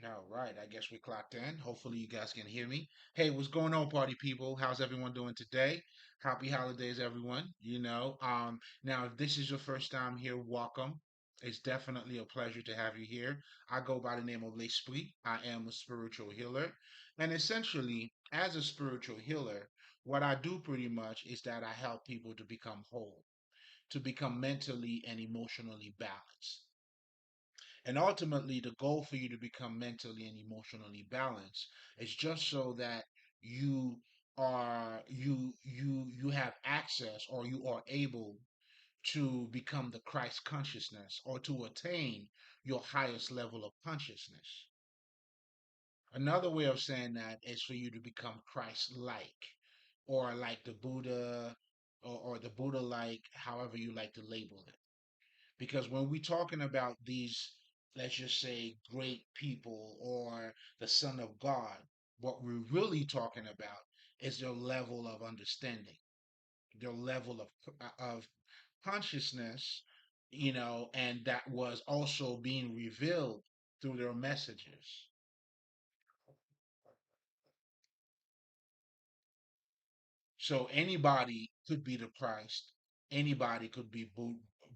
All right, I guess we clocked in. Hopefully, you guys can hear me. Hey, what's going on, party people? How's everyone doing today? Happy holidays, everyone. Now if this is your first time here, welcome. It's definitely a pleasure to have you here. I go by the name of Lespri. I am a spiritual healer, and essentially, as a spiritual healer, what I do pretty much is that I help people to become whole, to become mentally and emotionally balanced. And ultimately, the goal for you to become mentally and emotionally balanced is just so that you have access, or you are able to become the Christ consciousness, or to attain your highest level of consciousness. Another way of saying that is for you to become Christ like, or like the Buddha, or the Buddha like, however you like to label it. Because when we're talking about these, let's just say, great people or the Son of God, what we're really talking about is their level of understanding, their level of consciousness, and that was also being revealed through their messages. So anybody could be the Christ, anybody could be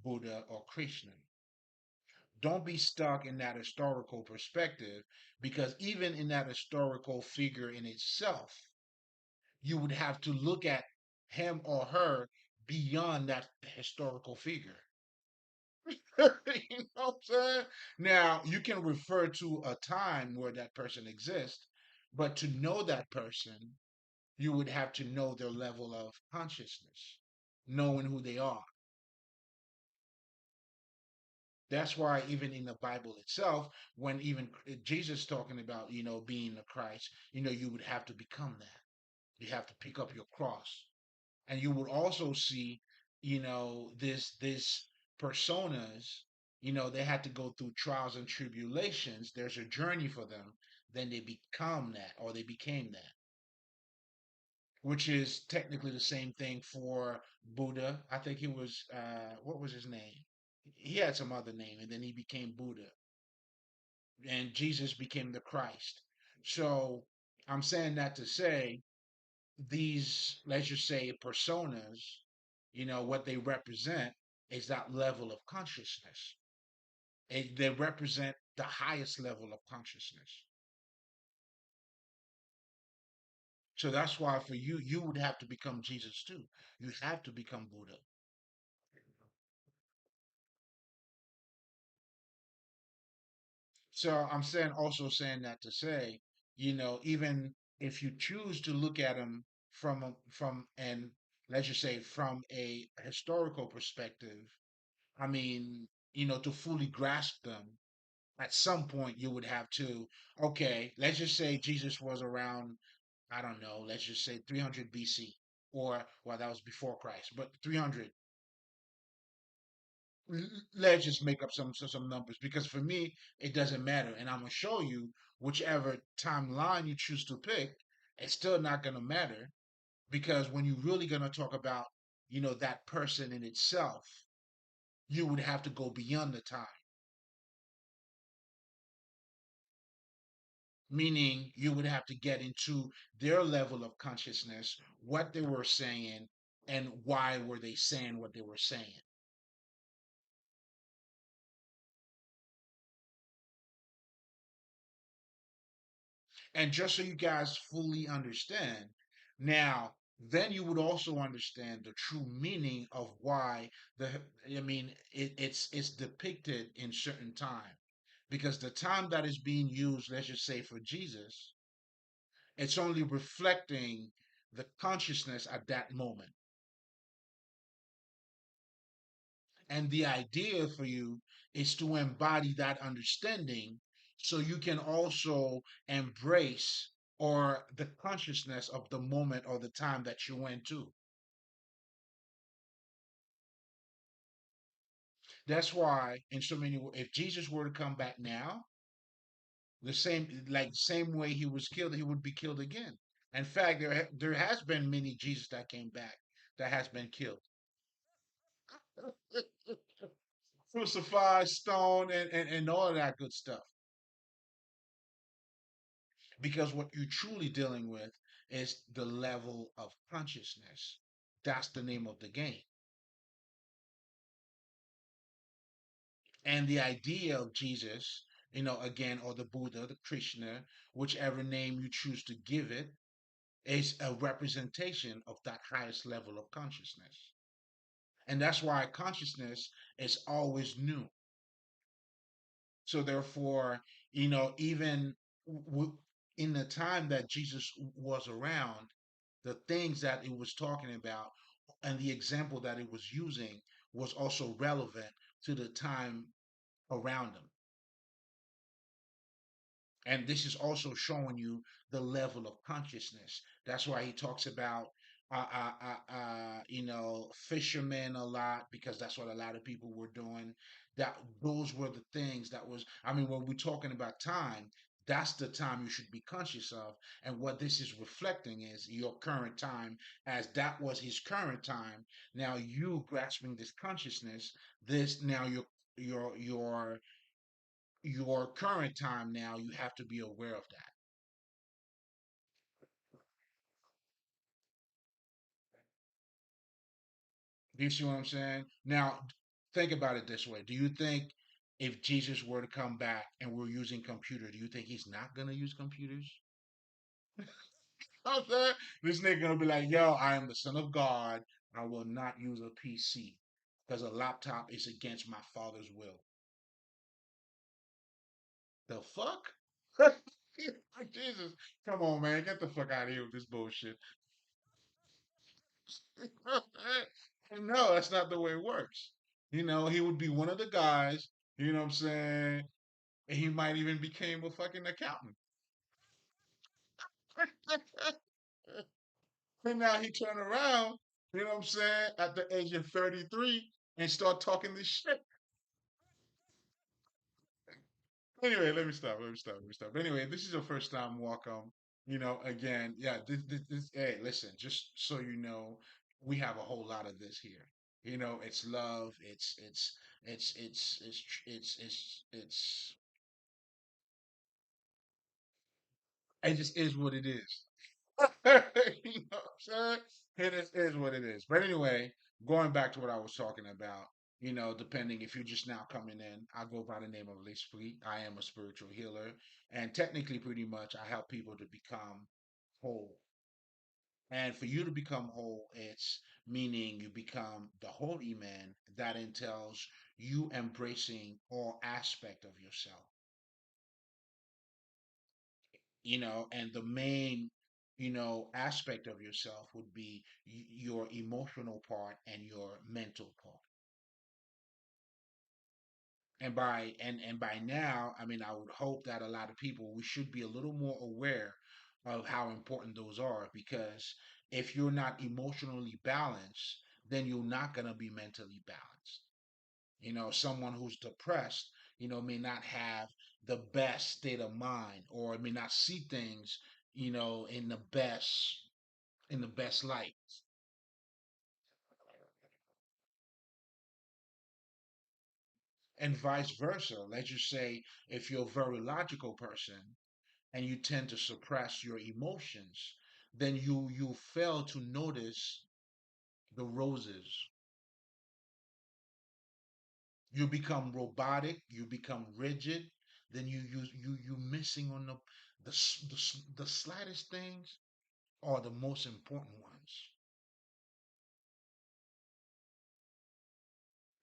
Buddha or Krishna. Don't be stuck in that historical perspective, because even in that historical figure in itself, you would have to look at him or her beyond that historical figure. You know what I'm saying? Now, you can refer to a time where that person exists, but to know that person, you would have to know their level of consciousness, knowing who they are. That's why even in the Bible itself, when even Jesus talking about, being the Christ, you would have to become that. You have to pick up your cross. And you would also see, this personas, they had to go through trials and tribulations. There's a journey for them. Then they become that, or they became that, which is technically the same thing for Buddha. I think he was, what was his name? He had some other name, and then he became Buddha, and Jesus became the Christ. So I'm saying that to say these, let's just say, personas, what they represent is that level of consciousness. They represent the highest level of consciousness. So that's why for you, you would have to become Jesus too. You have to become Buddha. So I'm saying, also saying that to say, even if you choose to look at them from an, let's just say, from a historical perspective, I mean, to fully grasp them, at some point you would have to, okay, let's just say Jesus was around, I don't know, let's just say 300 BC, or, well, that was before Christ, but 300. Let's just make up some numbers, because for me it doesn't matter, and I'm gonna show you whichever timeline you choose to pick, it's still not gonna matter, because when you're really gonna talk about, that person in itself, you would have to go beyond the time, meaning you would have to get into their level of consciousness, what they were saying, and why were they saying what they were saying. And just so you guys fully understand, now, then you would also understand the true meaning of why the, I mean, it's depicted in certain time, because the time that is being used, let's just say, for Jesus, it's only reflecting the consciousness at that moment. And the idea for you is to embody that understanding, so you can also embrace, or the consciousness of the moment or the time that you went to. That's why, in so many, if Jesus were to come back now, the same, like same way he was killed, he would be killed again. In fact, there has been many Jesus that came back that has been killed, crucified, stoned, and all of that good stuff. Because what you're truly dealing with is the level of consciousness. That's the name of the game. And the idea of Jesus, again, or the Buddha, the Krishna, whichever name you choose to give it, is a representation of that highest level of consciousness. And that's why consciousness is always new. So therefore, even in the time that Jesus was around, the things that it was talking about and the example that it was using was also relevant to the time around him. And this is also showing you the level of consciousness. That's why he talks about fishermen a lot, because that's what a lot of people were doing. That those were the things that was, I mean, when we're talking about time, that's the time you should be conscious of. And what this is reflecting is your current time, as that was his current time. Now you grasping this consciousness, this now your current time now, you have to be aware of that. Do you see what I'm saying? Now, think about it this way. Do you think if Jesus were to come back and we're using computer, do you think he's not gonna use computers? I'm saying this nigga gonna be like, yo, I am the son of God. I will not use a PC because a laptop is against my father's will. The fuck? Jesus, come on, man, get the fuck out of here with this bullshit. No, that's not the way it works. He would be one of the guys, you know what I'm saying? And he might even became a fucking accountant. And now he turn around, you know what I'm saying, at the age of 33 and start talking this shit. Anyway, let me stop. Let me stop. Let me stop. Anyway, this is your first time. Welcome. Again, yeah. Hey, listen. Just so you know, we have a whole lot of this here. It's love. It just is what it is. You know what I'm saying? It is what it is. But anyway, going back to what I was talking about, depending if you're just now coming in, I go by the name of Lespri. I am a spiritual healer. And technically, pretty much, I help people to become whole. And for you to become whole, it's meaning you become the holy man. That entails you embracing all aspect of yourself, and the main, aspect of yourself would be your emotional part and your mental part. And by now, I mean, I would hope that a lot of people, we should be a little more aware of how important those are, because if you're not emotionally balanced, then you're not going to be mentally balanced. Someone who's depressed, may not have the best state of mind, or may not see things, in the best light. And vice versa. Let's just say if you're a very logical person and you tend to suppress your emotions, then you fail to notice the roses. You become robotic, you become rigid, then you missing on the slightest things are the most important ones.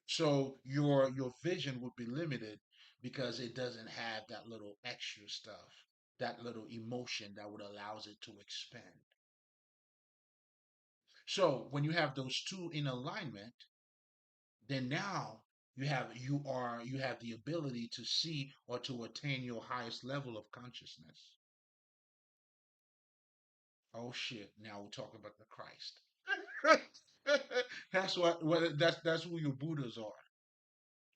So your vision would be limited because it doesn't have that little extra stuff, that little emotion that would allows it to expand. So when you have those two in alignment, then now you have the ability to see or to attain your highest level of consciousness. Oh shit! Now we're talking about the Christ. That's who your Buddhas are.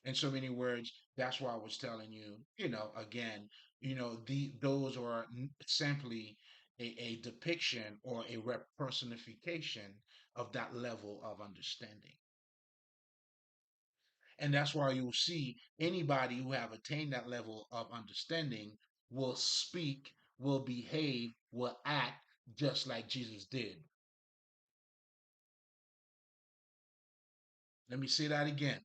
In so many words, that's why I was telling you, again, those are simply a depiction or a personification of that level of understanding. And that's why you'll see anybody who have attained that level of understanding will speak will behave, will act just like Jesus did. Let me say that again.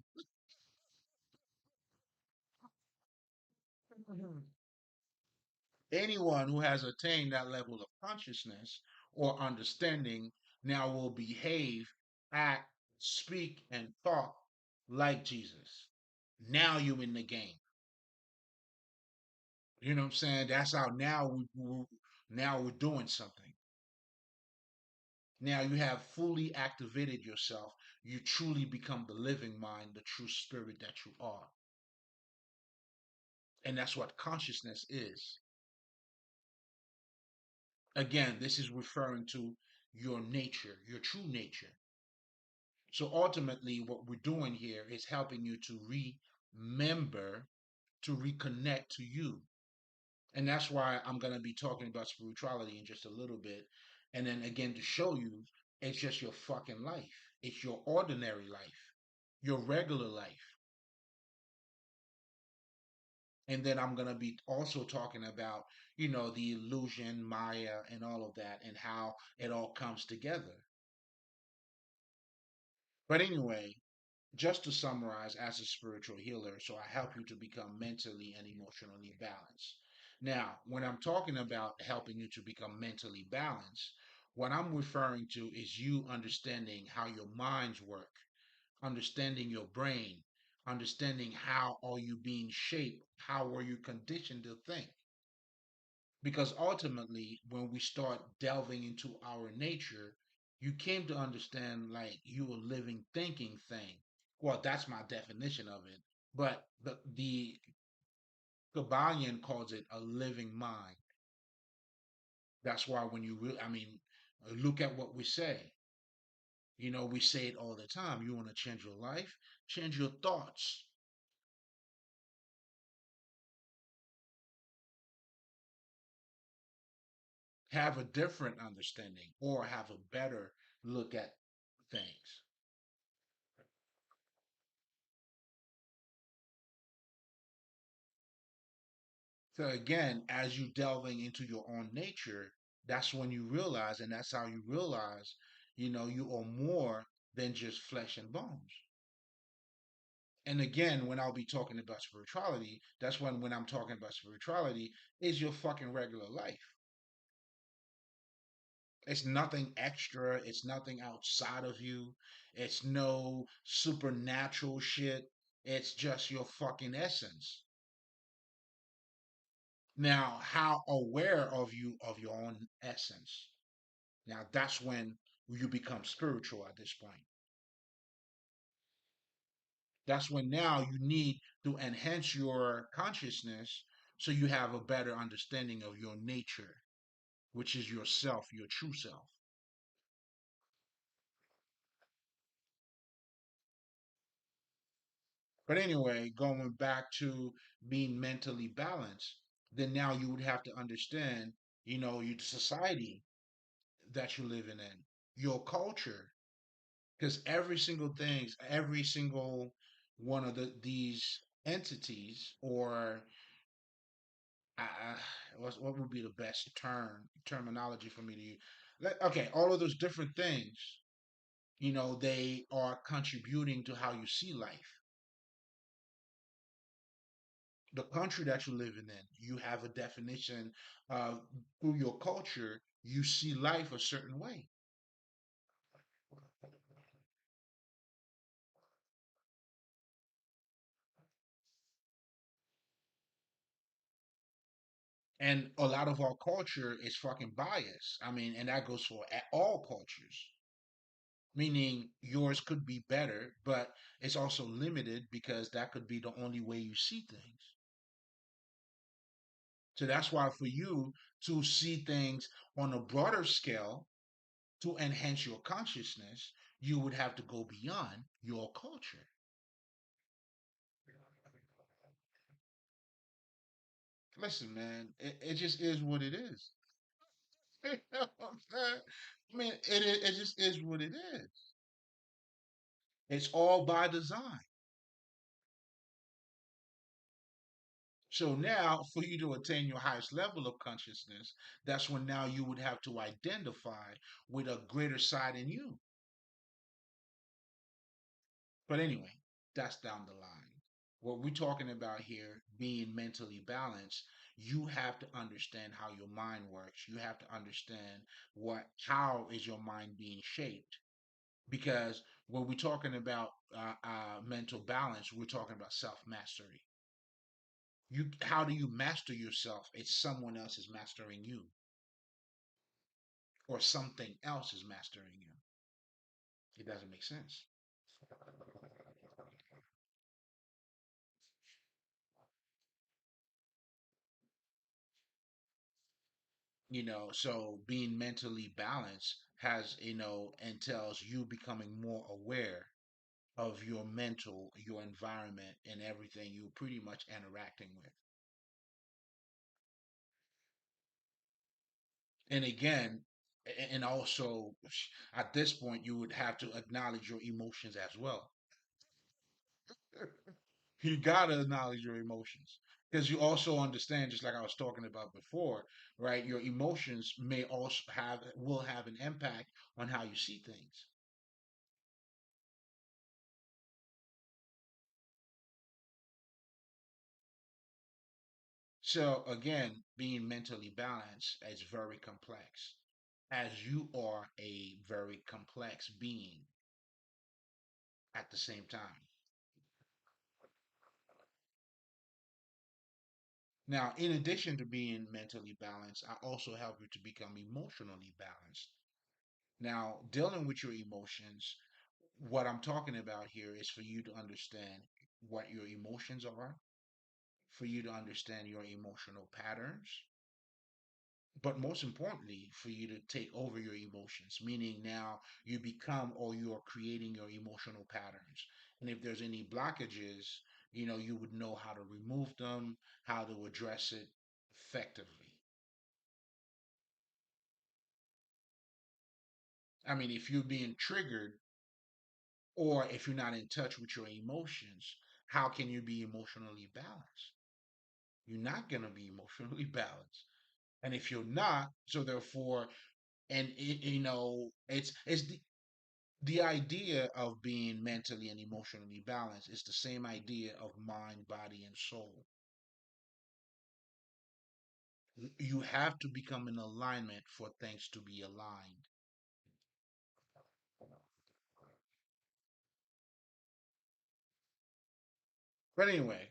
Anyone who has attained that level of consciousness or understanding now will behave, act, speak, and talk like Jesus. Now you in the game. You know what I'm saying? That's how now now we're doing something. Now you have fully activated yourself. You truly become the living mind, the true spirit that you are. And that's what consciousness is. Again, this is referring to your nature, your true nature. So ultimately, what we're doing here is helping you to remember, to reconnect to you. And that's why I'm going to be talking about spirituality in just a little bit. And then again, to show you, it's just your fucking life. It's your ordinary life, your regular life. And then I'm going to be also talking about, the illusion, Maya, and all of that, and how it all comes together. But anyway, just to summarize, as a spiritual healer, so I help you to become mentally and emotionally balanced. Now, when I'm talking about helping you to become mentally balanced, what I'm referring to is you understanding how your minds work, understanding your brain, understanding how are you being shaped, how are you conditioned to think. Because ultimately, when we start delving into our nature, you came to understand like you a living, thinking thing. Well, that's my definition of it. But the Kabbalion calls it a living mind. That's why when you really, I mean, look at what we say. We say it all the time. You want to change your life, change your thoughts. Have a different understanding or have a better look at things. So again, as you delving into your own nature, that's when you realize, and that's how you realize, you are more than just flesh and bones. And again, when I'll be talking about spirituality, that's when I'm talking about spirituality, is your fucking regular life. It's nothing extra. It's nothing outside of you. It's no supernatural shit. It's just your fucking essence. Now, how aware of you of your own essence? Now that's when you become spiritual at this point. That's when now you need to enhance your consciousness so you have a better understanding of your nature, which is yourself, your true self. But anyway, going back to being mentally balanced, then now you would have to understand, your society that you're living in, your culture, because every single one of these entities, or what would be the best terminology for me to use? Okay, all of those different things, they are contributing to how you see life. The country that you're living in, you have a definition through your culture, you see life a certain way. And a lot of our culture is fucking biased. I mean, and that goes for all cultures, meaning yours could be better, but it's also limited because that could be the only way you see things. So that's why for you to see things on a broader scale to enhance your consciousness, you would have to go beyond your culture. Listen, man, it just is what it is. You know what I'm saying? I mean, it just is what it is. It's all by design. So now, for you to attain your highest level of consciousness, that's when now you would have to identify with a greater side in you. But anyway, that's down the line. What we're talking about here, being mentally balanced, you have to understand how your mind works. You have to understand how is your mind being shaped. Because when we're talking about mental balance, we're talking about self mastery. How do you master yourself? It's someone else is mastering you, or something else is mastering you. It doesn't make sense. So being mentally balanced has, entails you becoming more aware of your mental, your environment, and everything you're pretty much interacting with. And again, and also at this point, you would have to acknowledge your emotions as well. You gotta acknowledge your emotions because you also understand, just like I was talking about before, right? Your emotions may also will have an impact on how you see things. So again, being mentally balanced is very complex, as you are a very complex being at the same time. Now, in addition to being mentally balanced, I also help you to become emotionally balanced. Now, dealing with your emotions, what I'm talking about here is for you to understand what your emotions are, for you to understand your emotional patterns, but most importantly, for you to take over your emotions, meaning now you become or you are creating your emotional patterns. And if there's any blockages, you would know how to remove them, how to address it effectively. I mean, if you're being triggered or if you're not in touch with your emotions, how can you be emotionally balanced? You're not going to be emotionally balanced. And if you're not, so therefore, and it's the idea of being mentally and emotionally balanced is the same idea of mind, body, and soul. You have to become in alignment for things to be aligned. But anyway,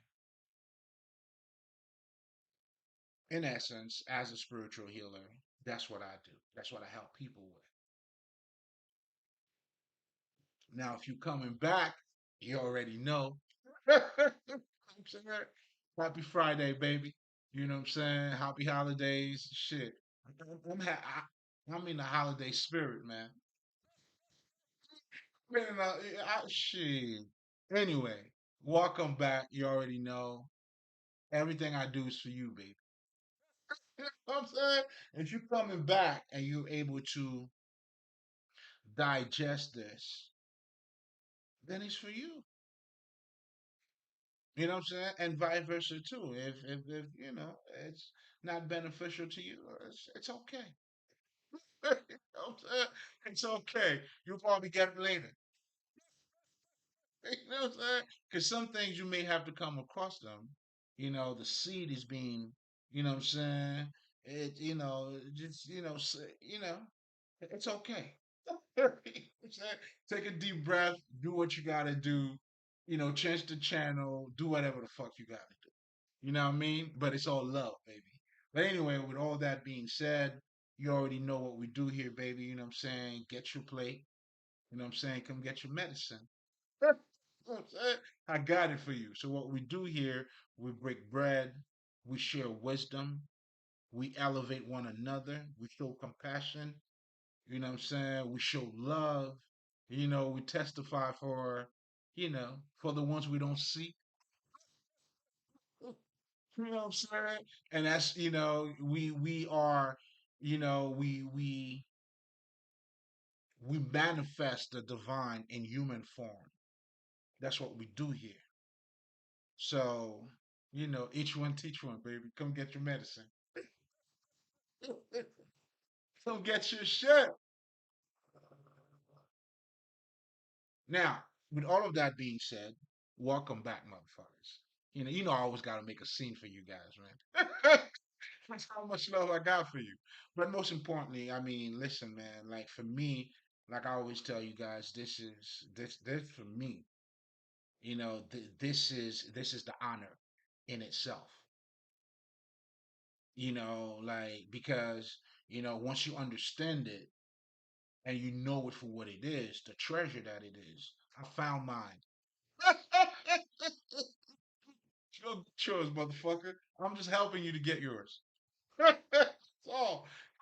in essence, as a spiritual healer, that's what I do. That's what I help people with. Now, if you're coming back, you already know. I'm saying, happy Friday, baby. You know what I'm saying? Happy holidays. Shit. I'm in the holiday spirit, man. Man, shit. Anyway, welcome back. You already know. Everything I do is for you, baby. You know what I'm saying? If you're coming back and you're able to digest this, then it's for you. You know what I'm saying? And vice versa too. If it's not beneficial to you, it's okay. You know what I'm saying? It's okay. You'll probably get it later. You know what I'm saying? Because some things you may have to come across them. The seed is being, you know what I'm saying? Just, it's okay. You know what I'm saying? Take a deep breath, do what you gotta do, change the channel, do whatever the fuck you gotta do. You know what I mean? But it's all love, baby. But anyway, with all that being said, you already know what we do here, baby. You know what I'm saying? Get your plate. You know what I'm saying? Come get your medicine. You know what I'm saying? I got it for you. So what we do here, we break bread, we share wisdom, we elevate one another, we show compassion, you know what I'm saying? We show love, we testify for the ones we don't see. You know what I'm saying? And that's, we are, we manifest the divine in human form. That's what we do here. So Each one teach one, baby. Come get your medicine. Come get your shit. Now, with all of that being said, welcome back, motherfuckers. I always got to make a scene for you guys, man. That's how much love I got for you. But most importantly, I mean, listen, man. Like for me, like I always tell you guys, this for me. This is the honor in itself. Like because once you understand it and you know it for what it is, the treasure that it is. I found mine. Go get yours, motherfucker. I'm just helping you to get yours.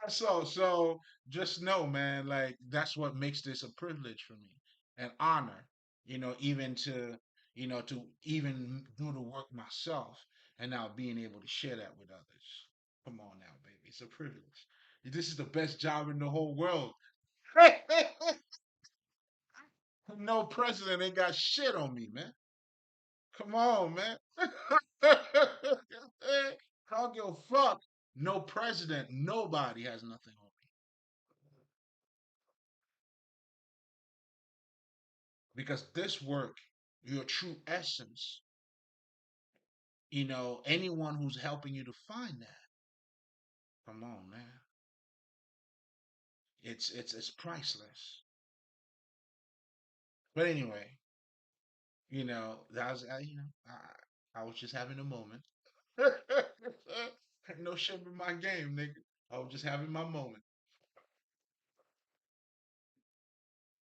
so, so just know, man, like that's what makes this a privilege for me, an honor. Even to even do the work myself, and now being able to share that with others. Come on now, baby, it's a privilege. This is the best job in the whole world. No president ain't got shit on me, man. Come on, man. I don't give a fuck. No president, nobody has nothing on me. Because this work, your true essence, anyone who's helping you to find that, come on, man. It's priceless. But anyway, that was I was just having a moment. No shit in my game, nigga. I was just having my moment.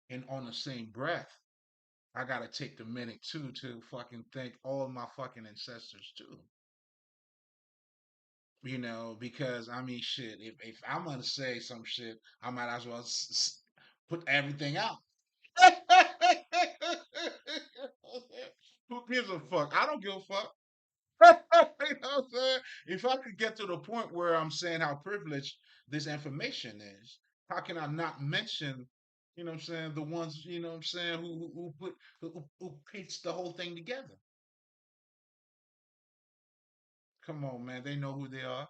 And on the same breath, I gotta take the minute too to fucking thank all my fucking ancestors too. Because I mean, shit. If I'm gonna say some shit, I might as well put everything out. Who gives a fuck? I don't give a fuck. You know what I'm saying? If I could get to the point where I'm saying how privileged this information is, how can I not mention, what I'm saying, the ones, what I'm saying, who pieced the whole thing together? Come on, man. They know who they are.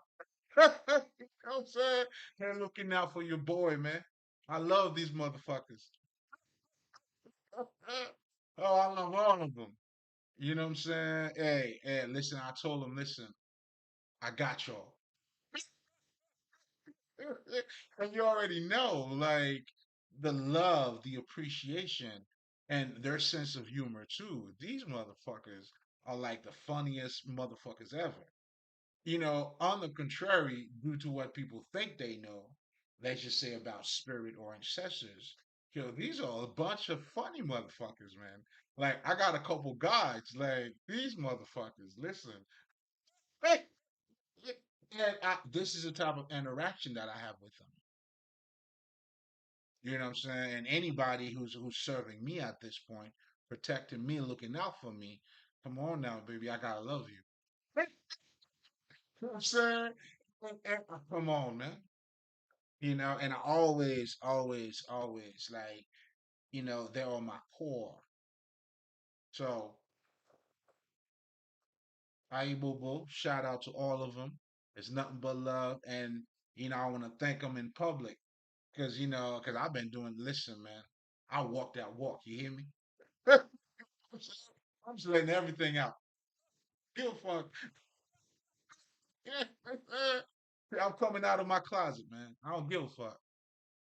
You know what I'm saying? They're looking out for your boy, man. I love these motherfuckers. Oh, I love all of them. You know what I'm saying? Hey, listen, I told them, listen, I got y'all. And you already know, like, the love, the appreciation, and their sense of humor, too. These motherfuckers are like the funniest motherfuckers ever. On the contrary, due to what people think they know, let's just say about spirit or ancestors, these are a bunch of funny motherfuckers, man. Like, I got a couple guides, like, these motherfuckers, listen. And this is the type of interaction that I have with them. You know what I'm saying? And anybody who's serving me at this point, protecting me, looking out for me, come on now, baby, I gotta love you. You know what I'm saying? Come on, man. And I always, always, always like, they're on my core. So, I boo boo, shout out to all of them. It's nothing but love. And, I want to thank them in public because, because I've been doing, listen, man, I walk that walk. You hear me? I'm just letting everything out. Give a fuck. I'm coming out of my closet, man. I don't give a fuck.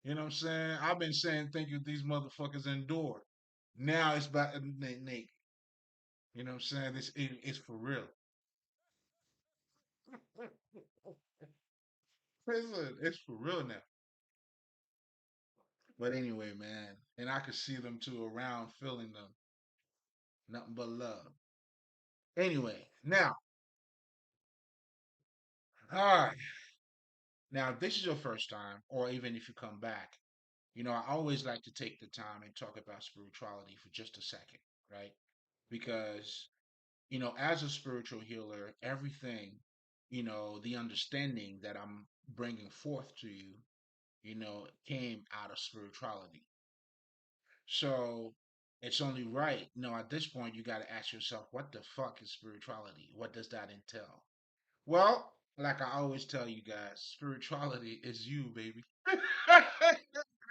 You know what I'm saying? I've been saying thank you these motherfuckers endured. Now it's about naked. You know what I'm saying? It's for real. It's for real now. But anyway, man, and I could see them too around, feeling them. Nothing but love. Anyway, now, all right. Now, if this is your first time, or even if you come back, I always like to take the time and talk about spirituality for just a second, right? Because, as a spiritual healer, everything, the understanding that I'm bringing forth to you, came out of spirituality. So, It's only right. No, at this point, you got to ask yourself, what the fuck is spirituality? What does that entail? Well, like I always tell you guys, spirituality is you, baby. That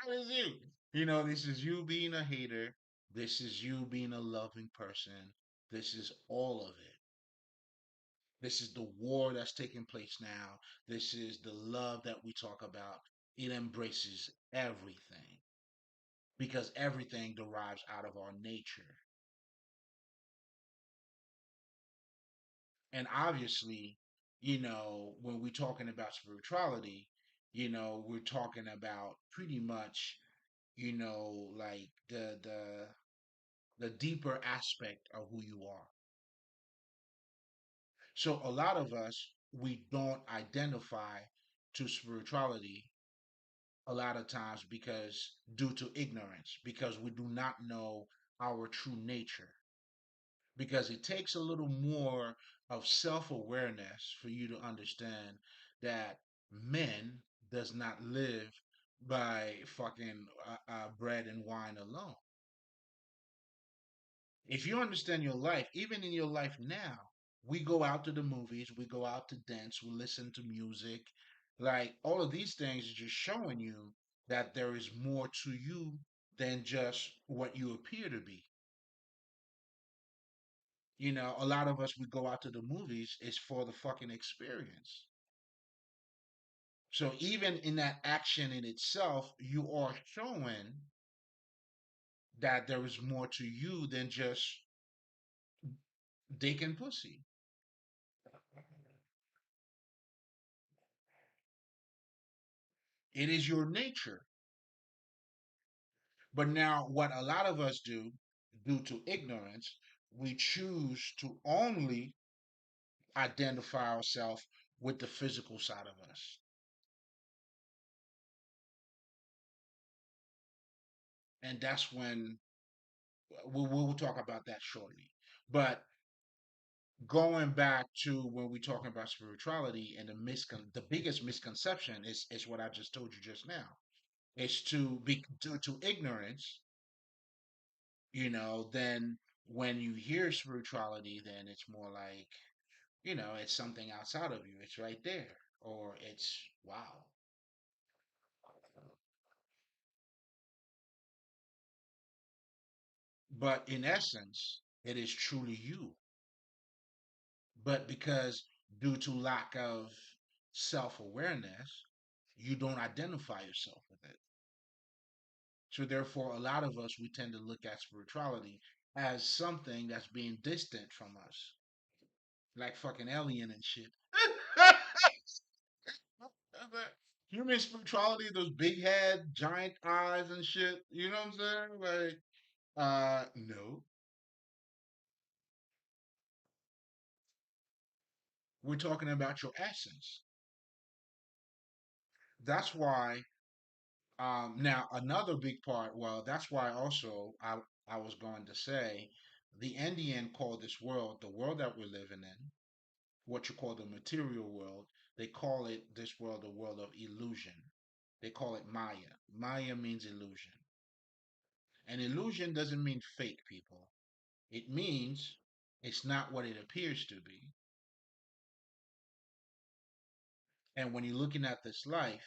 is you. This is you being a hater. This is you being a loving person. This is all of it. This is the war that's taking place now. This is the love that we talk about. It embraces everything because everything derives out of our nature. And obviously, when we're talking about spirituality, we're talking about pretty much, like the deeper aspect of who you are. So a lot of us, we don't identify to spirituality a lot of times because due to ignorance, because we do not know our true nature. Because it takes a little more of self-awareness for you to understand that men does not live by fucking bread and wine alone. If you understand your life, even in your life now, we go out to the movies, we go out to dance, we listen to music, like all of these things are just showing you that there is more to you than just what you appear to be. A lot of us, we go out to the movies is for the fucking experience. So even in that action in itself, you are showing that there is more to you than just dick and pussy. It is your nature. But now, what a lot of us do, due to ignorance, we choose to only identify ourselves with the physical side of us. And that's when we'll talk about that shortly. But going back to when we're talking about spirituality and the biggest misconception is what I just told you just now. It's to be due to ignorance, then when you hear spirituality, then it's more like, it's something outside of you. It's right there. Or it's wow. But in essence, it is truly you. But because due to lack of self-awareness, you don't identify yourself with it. So therefore, a lot of us, we tend to look at spirituality as something that's being distant from us, like fucking alien and shit. Human spirituality, those big head, giant eyes and shit. You know what I'm saying? Like, no. We're talking about your essence. That's why. Now another big part. Well, that's why also I was going to say, the Indian called this world, the world that we're living in, what you call the material world. They call it this world a world of illusion. They call it Maya. Maya means illusion. And illusion doesn't mean fake, people. It means it's not what it appears to be. And when you're looking at this life,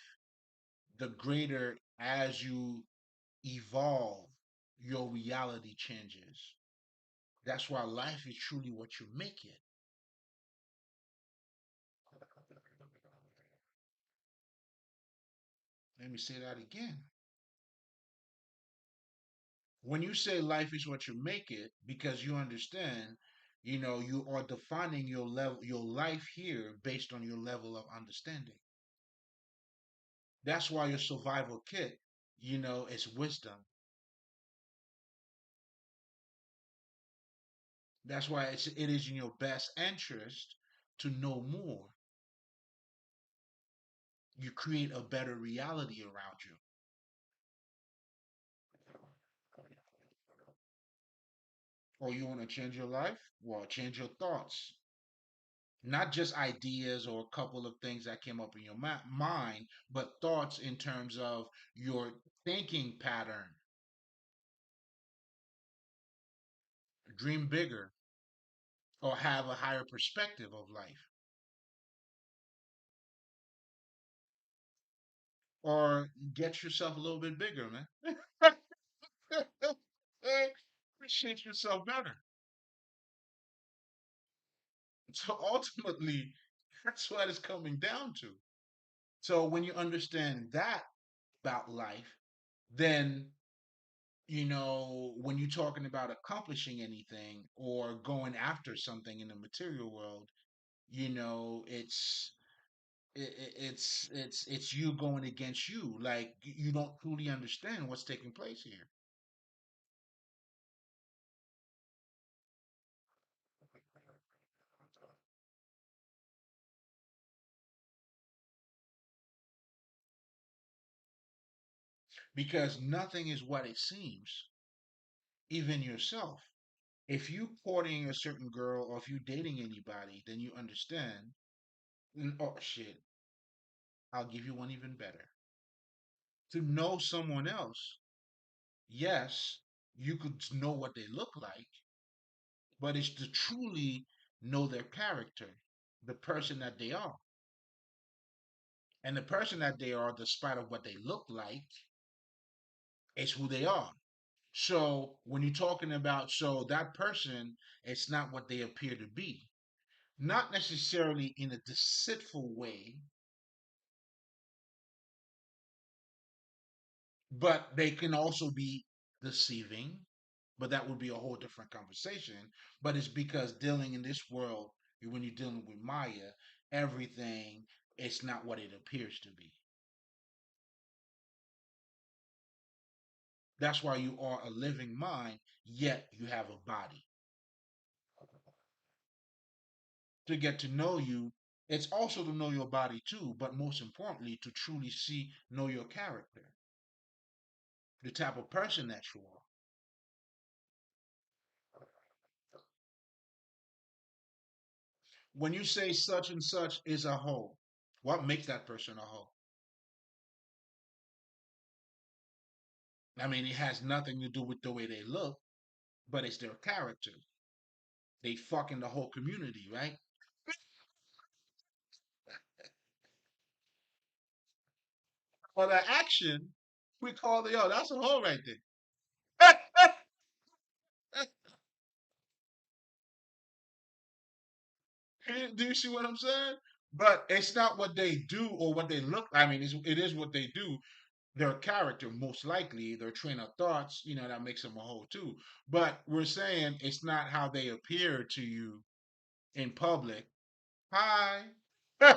the greater as you evolve, your reality changes. That's why life is truly what you make it. Let me say that again. When you say life is what you make it, because you understand, you are defining your level, your life here based on your level of understanding. That's why your survival kit, is wisdom. That's why it is in your best interest to know more. You create a better reality around you. Or you want to change your life? Well, change your thoughts. Not just ideas or a couple of things that came up in your mind, but thoughts in terms of your thinking pattern. dream bigger, or have a higher perspective of life, or get yourself a little bit bigger, man. Appreciate yourself better. So ultimately, that's what it's coming down to. So when you understand that about life, then when you're talking about accomplishing anything or going after something in the material world, it's you going against you. Like you don't truly understand what's taking place here because nothing is what it seems, even yourself. If you courting a certain girl or if you dating anybody, then you understand. Oh shit, I'll give you one even better. To know someone else, yes, you could know what they look like, but it's to truly know their character, the person that they are. And the person that they are, despite of what they look like, is who they are. So when you're talking about so that person, it's not what they appear to be. Not necessarily in a deceitful way, but they can also be deceiving. But that would be a whole different conversation. But it's because dealing in this world, when you're dealing with Maya, everything it's not what it appears to be. That's why you are a living mind, yet you have a body. To get to know you, it's also to know your body too, but most importantly, to truly know your character, the type of person that you are. When you say such and such is a hoe, what makes that person a hoe? I mean, it has nothing to do with the way they look, but it's their character. They fucking the whole community, right? For the action, we call the yo, that's a hoe right there. Do you see what I'm saying? But it's not what they do or what they look. I mean, it is what they do. Their character, most likely, their train of thoughts, that makes them a whole too. But we're saying it's not how they appear to you in public. Hi. You know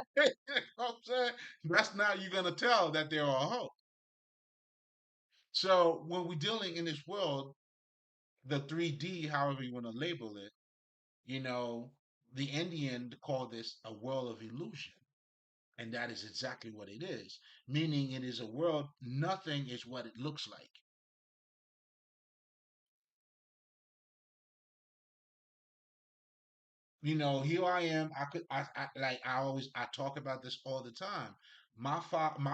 what I'm saying? That's not you gonna tell that they're a hoe. So when we're dealing in this world, the 3D, however you want to label it, you know, the Indian call this a world of illusion. And that is exactly what it is. Meaning it is a world, nothing is what it looks like. Here I am. I talk about this all the time. My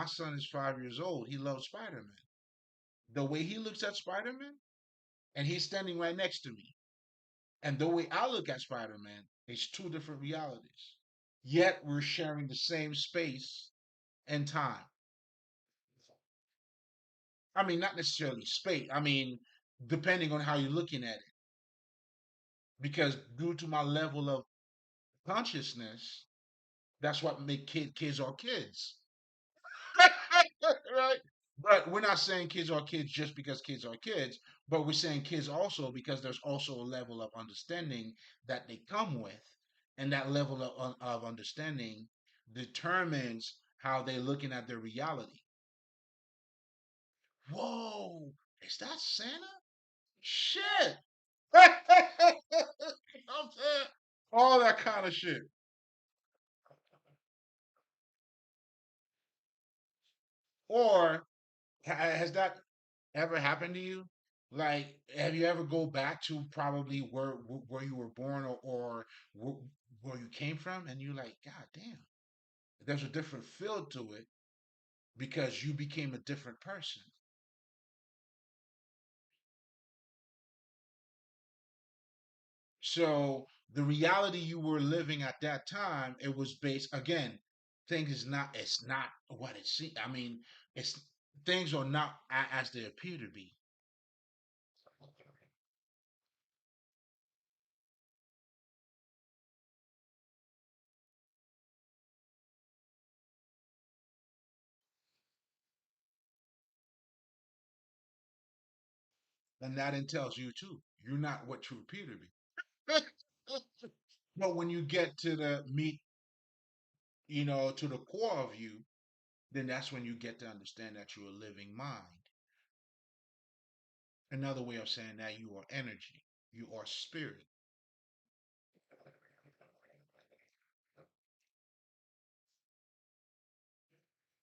son is 5 years old. He loves Spider-Man. The way he looks at Spider-Man, and he's standing right next to me. And the way I look at Spider-Man is two different realities. Yet we're sharing the same space and time. I mean, not necessarily space. I mean, depending on how you're looking at it. Because due to my level of consciousness, that's what make kids are kids. Right? But we're not saying kids are kids just because kids are kids, but we're saying kids also because there's also a level of understanding that they come with. And that level of understanding determines how they're looking at their reality. Whoa, is that Santa? Shit. You know what I'm saying? All that kind of shit. Or has that ever happened to you? Like, have you ever go back to probably where you were born or where, where you came from, and you're like, God damn, there's a different feel to it because you became a different person. So the reality you were living at that time, it was based again. Things is not. It's not what it seems. I mean, it's things are not as they appear to be. And that entails you too. You're not what you appear to be. But when you get to the meat, to the core of you, then that's when you get to understand that you're a living mind. Another way of saying that you are energy, you are spirit.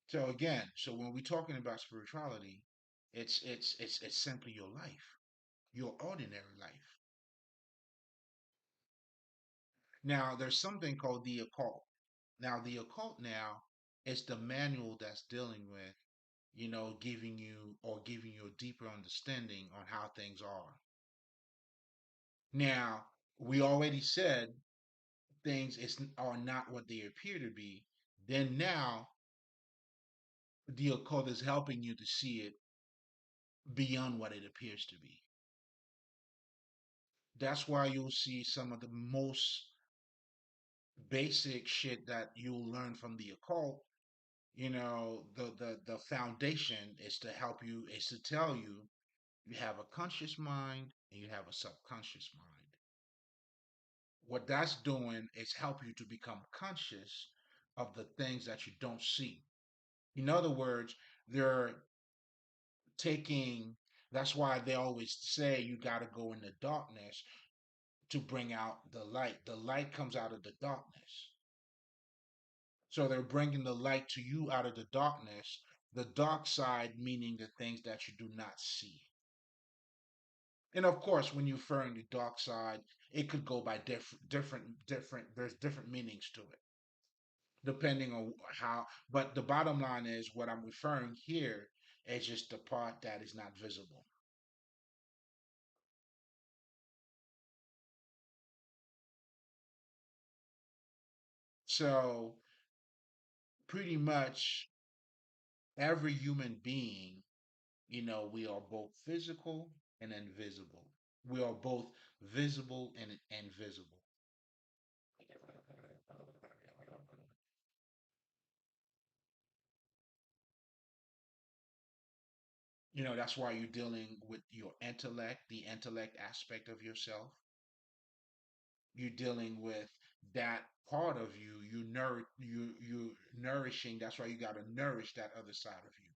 So again, so when we're talking about spirituality, it's simply your life, your ordinary life. Now there's something called the occult. Now the occult now is the manual that's dealing with, giving you a deeper understanding on how things are. Now, we already said are not what they appear to be. Then now the occult is helping you to see it beyond what it appears to be. That's why you'll see some of the most basic shit that you'll learn from the occult. The foundation is to help you, is to tell you you have a conscious mind and you have a subconscious mind. What that's doing is help you to become conscious of the things that you don't see. In other words, they're taking, that's why they always say you got to go in the darkness to bring out the light. The light comes out of the darkness. So they're bringing the light to you out of the darkness, the dark side meaning the things that you do not see. And of course, when you're referring to dark side, it could go by there's different meanings to it, depending on how. But the bottom line is what I'm referring here is just the part that is not visible. So pretty much every human being, we are both physical and invisible. We are both visible and invisible. That's why you're dealing with your intellect, the intellect aspect of yourself. You're dealing with that part of you. You nourishing. That's why you got to nourish that other side of you.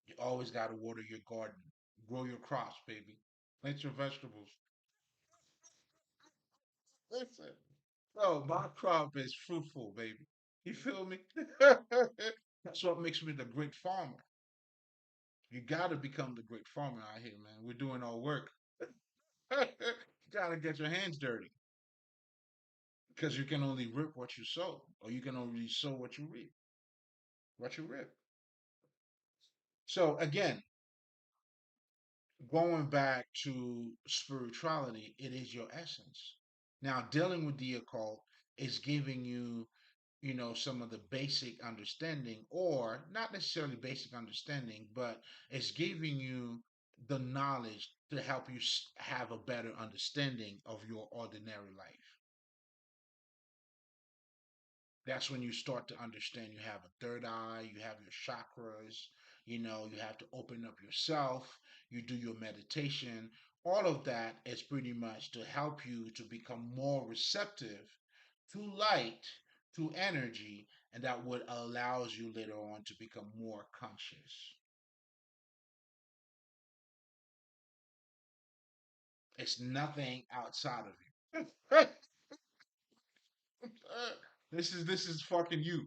You always got to water your garden, grow your crops, baby. Plant your vegetables. Listen, bro, my crop is fruitful, baby. You feel me? That's what makes me the great farmer. You got to become the great farmer out here, man. We're doing our work. You got to get your hands dirty because you can only rip what you sow, or you can only sow what you reap, what you rip. So again, going back to spirituality, it is your essence. Now, dealing with the occult is giving you, some of the basic understanding, or not necessarily basic understanding, but it's giving you the knowledge to help you have a better understanding of your ordinary life. That's when you start to understand you have a third eye, you have your chakras, you have to open up yourself, you do your meditation. All of that is pretty much to help you to become more receptive to light, to energy, and that would allows you later on to become more conscious. It's nothing outside of you. This is fucking you.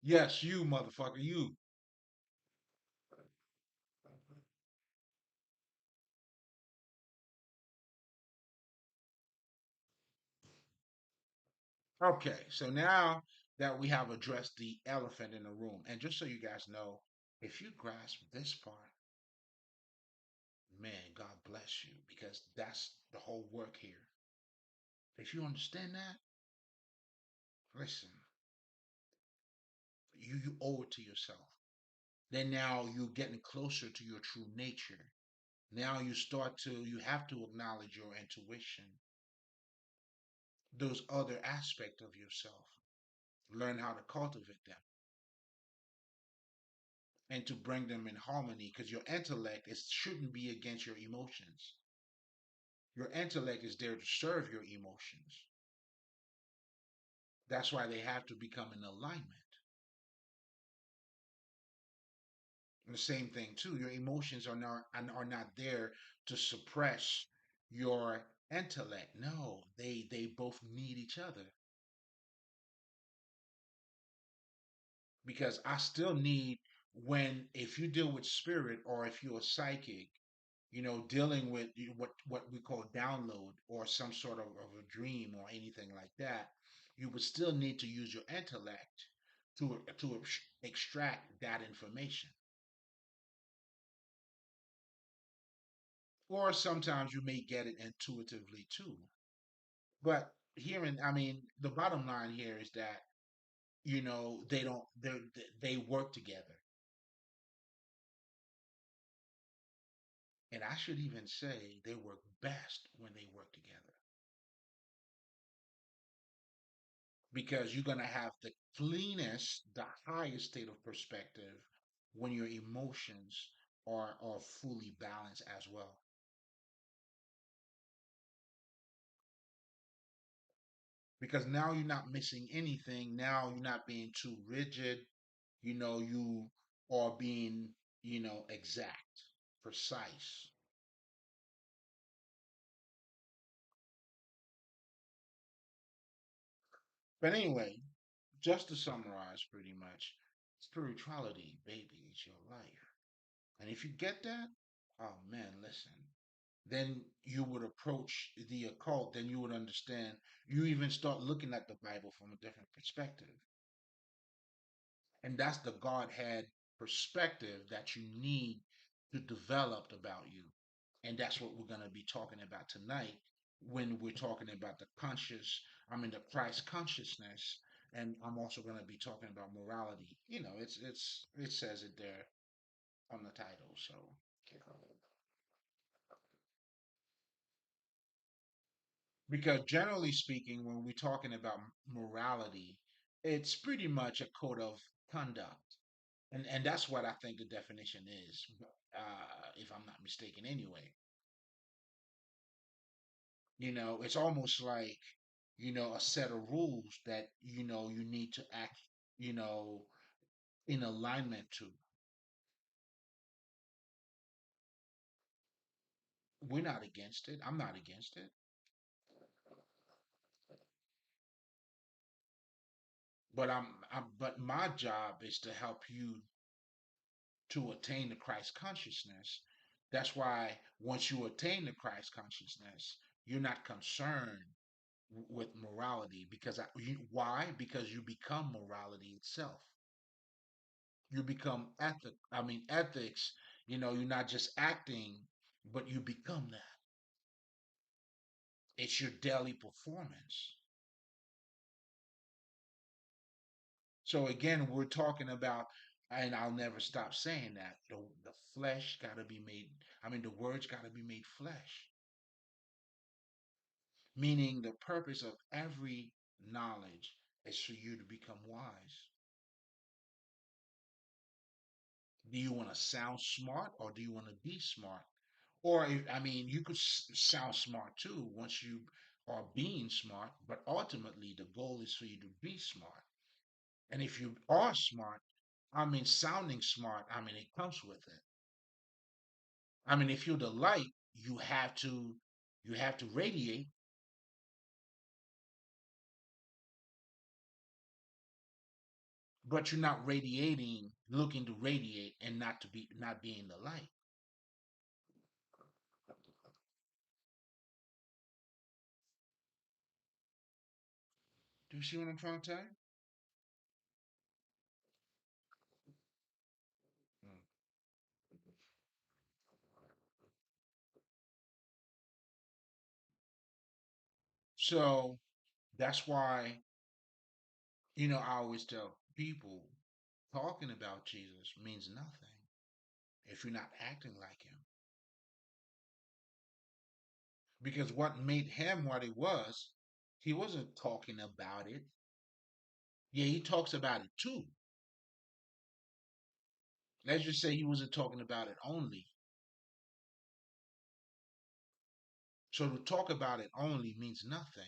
Yes, you motherfucker, you. Okay, so now that we have addressed the elephant in the room, and just so you guys know, if you grasp this part, man, God bless you because that's the whole work here. If you understand that, listen, you owe it to yourself. Then now you're getting closer to your true nature. Now you have to acknowledge your intuition, those other aspects of yourself. Learn how to cultivate them and to bring them in harmony because your intellect shouldn't be against your emotions. Your intellect is there to serve your emotions. That's why they have to become in alignment. And the same thing too. Your emotions are not there to suppress your intellect. No, they both need each other because I still need when if you deal with spirit or if you're a psychic, dealing with what we call download or some sort of a dream or anything like that, you would still need to use your intellect to extract that information. Or sometimes you may get it intuitively too. But I mean, the bottom line here is that they don't they work together, and I should even say they work best when they work together because you're gonna have the cleanest, the highest state of perspective when your emotions are fully balanced as well. Because now you're not missing anything. Now you're not being too rigid. You are being, exact, precise. But anyway, just to summarize pretty much, spirituality, baby, is your life. And if you get that, oh man, listen, then you would approach the occult, then you would understand, you even start looking at the Bible from a different perspective. And that's the Godhead perspective that you need to develop about you. And that's what we're going to be talking about tonight when we're talking about the Christ consciousness. And I'm also going to be talking about morality. It says it there on the title. So, because generally speaking, when we're talking about morality, it's pretty much a code of conduct. And that's what I think the definition is, if I'm not mistaken anyway. It's almost like, a set of rules that, you need to act, you know, in alignment to. We're not against it. I'm not against it. But my job is to help you to attain the Christ consciousness. That's why once you attain the Christ consciousness, you're not concerned with morality why? Because you become morality itself. You become ethics. You're not just acting, but you become that. It's your daily performance. So again, we're talking about, and I'll never stop saying that the flesh got to be made. The words got to be made flesh, meaning the purpose of every knowledge is for you to become wise. Do you want to sound smart or do you want to be smart? Or, you could sound smart too once you are being smart, but ultimately the goal is for you to be smart. And if you are smart, sounding smart, it comes with it. If you're the light, you have to radiate, but you're not radiating, looking to radiate and not being the light. Do you see what I'm trying to tell you? Mm. So that's why, I always tell people talking about Jesus means nothing if you're not acting like him. Because what made him what he was, he wasn't talking about it. Yeah, he talks about it too. Let's just say he wasn't talking about it only. So to talk about it only means nothing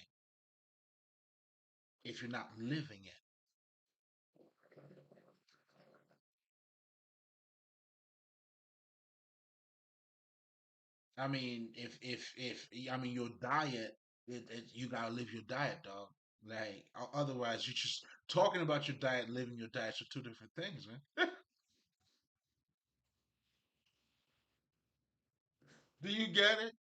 if you're not living it. I mean, if I mean your diet, you gotta live your diet, dog. Like otherwise, you're just talking about your diet, living your diet are two different things, man. Do you get it?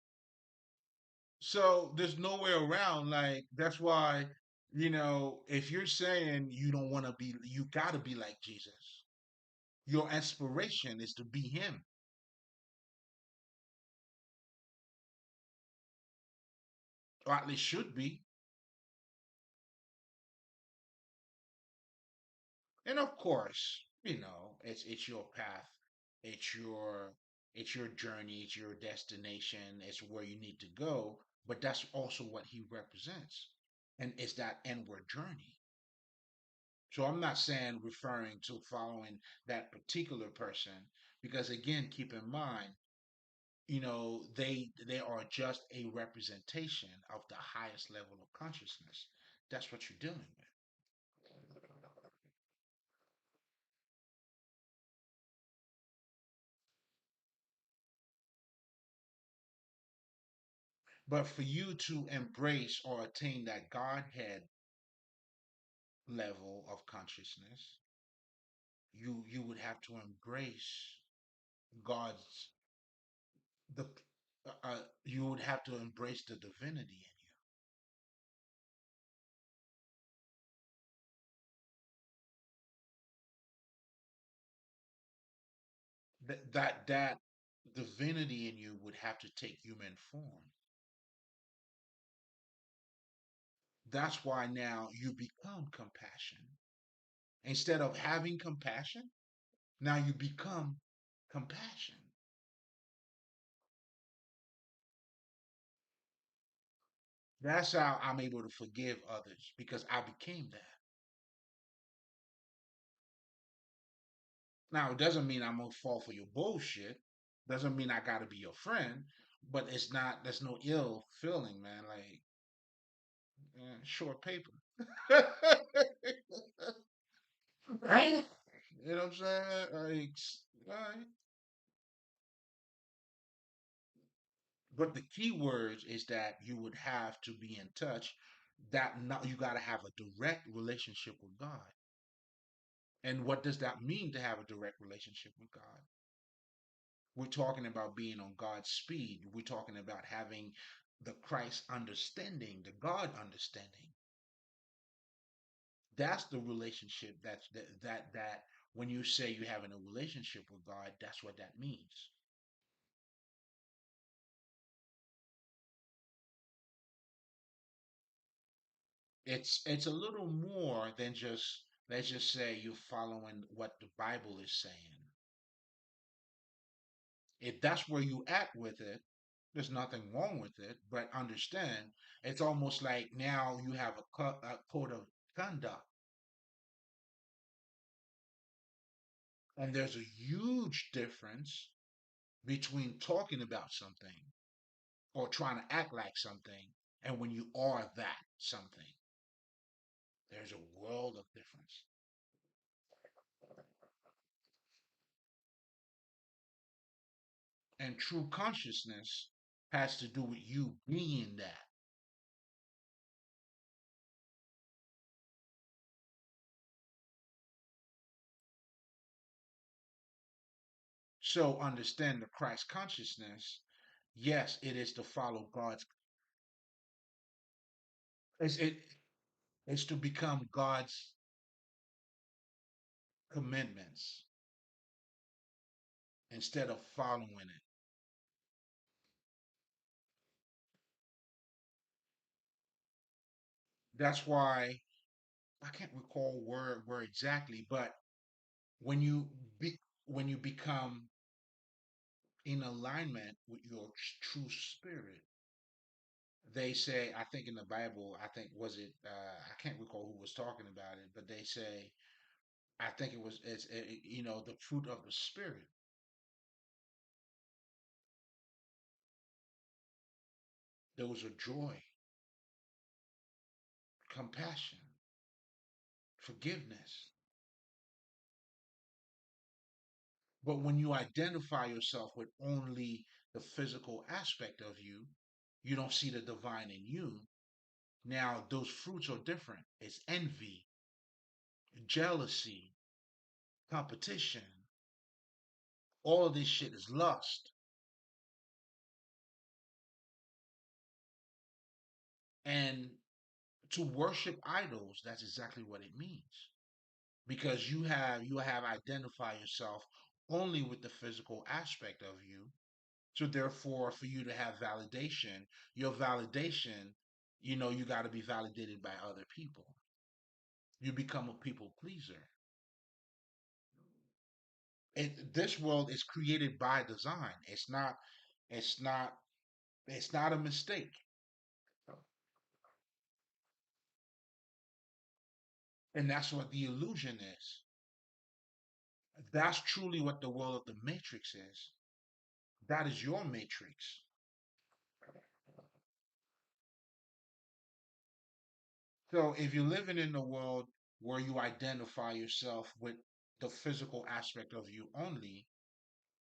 So there's no way around. Like that's why, if you're saying you don't want to be, you gotta be like Jesus. Your aspiration is to be Him, or at least should be. And of course, it's your path, it's your journey, it's your destination, it's where you need to go. But that's also what he represents, and it's that inward journey. So I'm not saying referring to following that particular person, because again, keep in mind, they are just a representation of the highest level of consciousness. That's what you're dealing with. But for you to embrace or attain that Godhead level of consciousness, you would have to embrace God's the you would have to embrace the divinity in you. That divinity in you would have to take human form. That's why now you become compassion. Instead of having compassion, now you become compassion. That's how I'm able to forgive others because I became that. Now, it doesn't mean I'm gonna fall for your bullshit. Doesn't mean I gotta be your friend, but there's no ill feeling, man. Like, short paper. Right? You know what I'm saying? Like, alright. But the key words is that you would have to be in touch. That not you got to have a direct relationship with God. And what does that mean to have a direct relationship with God? We're talking about being on God's speed. We're talking about having the Christ understanding, the God understanding. That's the relationship that when you say you're having a relationship with God, that's what that means. It's a little more than just, let's just say, you're following what the Bible is saying. If that's where you at with it, there's nothing wrong with it. But understand, it's almost like now you have a code of conduct. And there's a huge difference between talking about something or trying to act like something and when you are that something. There's a world of difference. And true consciousness has to do with you being that. So understand the Christ consciousness. Yes, it is to follow God's. It is to become God's commitments instead of following it. That's why I can't recall where exactly, but when you be when you become in alignment with your true spirit, they say, I think in the Bible, I think was it I can't recall who was talking about it, but they say, I think it was the fruit of the spirit. There was a joy, compassion, forgiveness. But when you identify yourself with only the physical aspect of you, you don't see the divine in you. Now, those fruits are different. It's envy, jealousy, competition. All of this shit is lust. And to worship idols, that's exactly what it means. Because you have identified yourself only with the physical aspect of you. So therefore, for you to have validation, your validation, you got to be validated by other people. You become a people pleaser. This world is created by design. It's not, it's not a mistake. And that's what the illusion is. That's truly what the world of the matrix is. That is your matrix. So if you're living in a world where you identify yourself with the physical aspect of you only,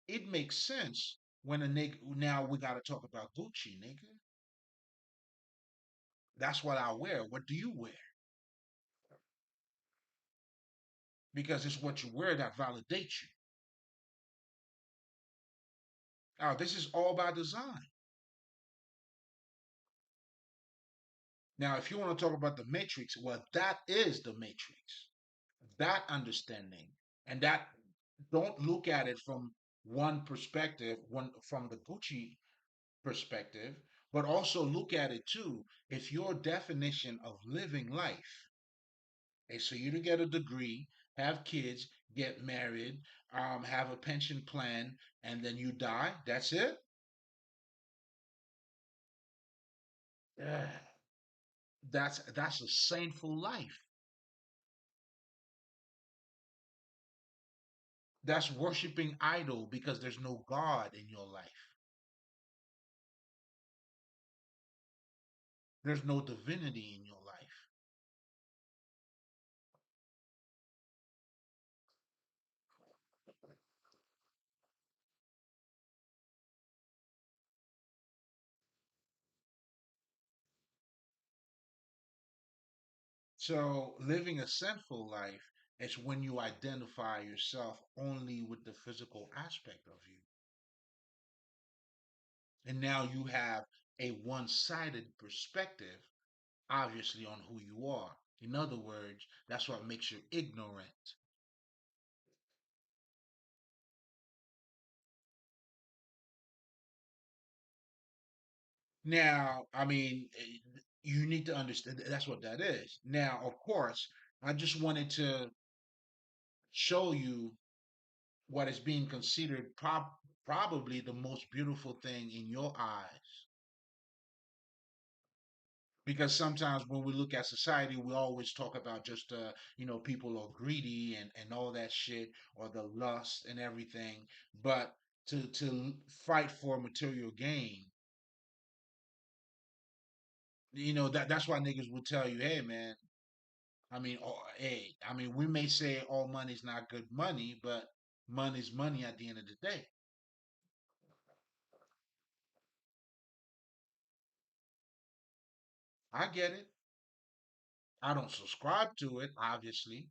it makes sense when a nigga, now we got to talk about Gucci, nigga. That's what I wear. What do you wear? Because it's what you wear that validates you. Now, this is all by design. Now, if you want to talk about the matrix, well, that is the matrix. That understanding. And that, don't look at it from one perspective, one from the Gucci perspective, but also look at it too. If your definition of living life is so you to get a degree, have kids, get married, have a pension plan, and then you die, that's it? Yeah. That's a saintful life. That's worshiping idol because there's no God in your life. There's no divinity in your life. So living a sinful life is when you identify yourself only with the physical aspect of you. And now you have a one-sided perspective, obviously, on who you are. In other words, that's what makes you ignorant. Now, I mean, you need to understand that's what that is. Now, of course, I just wanted to show you what is being considered probably the most beautiful thing in your eyes. Because sometimes when we look at society, we always talk about just people are greedy and all that shit, or the lust and everything. But to fight for material gain, that's why niggas will tell you, hey man, I mean, hey, I mean, we may say all money's not good money, but money's money at the end of the day. I get it. I don't subscribe to it, obviously,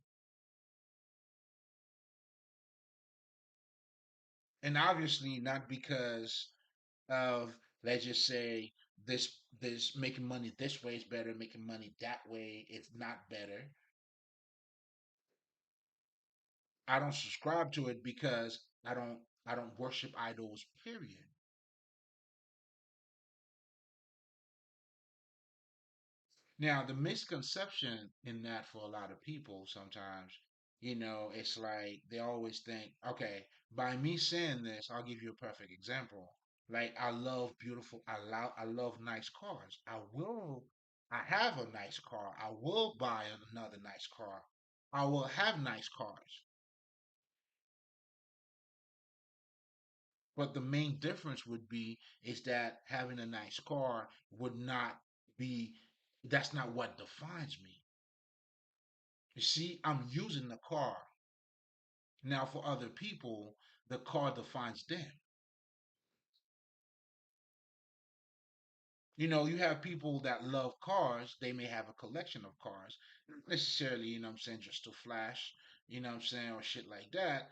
and obviously not because of, let's just say, this making money this way is better, making money that way it's not better. I don't subscribe to it because I don't worship idols, period. Now, the misconception in that for a lot of people sometimes, it's like they always think, okay, by me saying this, I'll give you a perfect example. Like I love nice cars. I have a nice car. I will buy another nice car. I will have nice cars. But the main difference would be is that having a nice car would not be, that's not what defines me. You see, I'm using the car. Now, for other people, the car defines them. You have people that love cars. They may have a collection of cars, not necessarily, I'm saying, just to flash, I'm saying, or shit like that.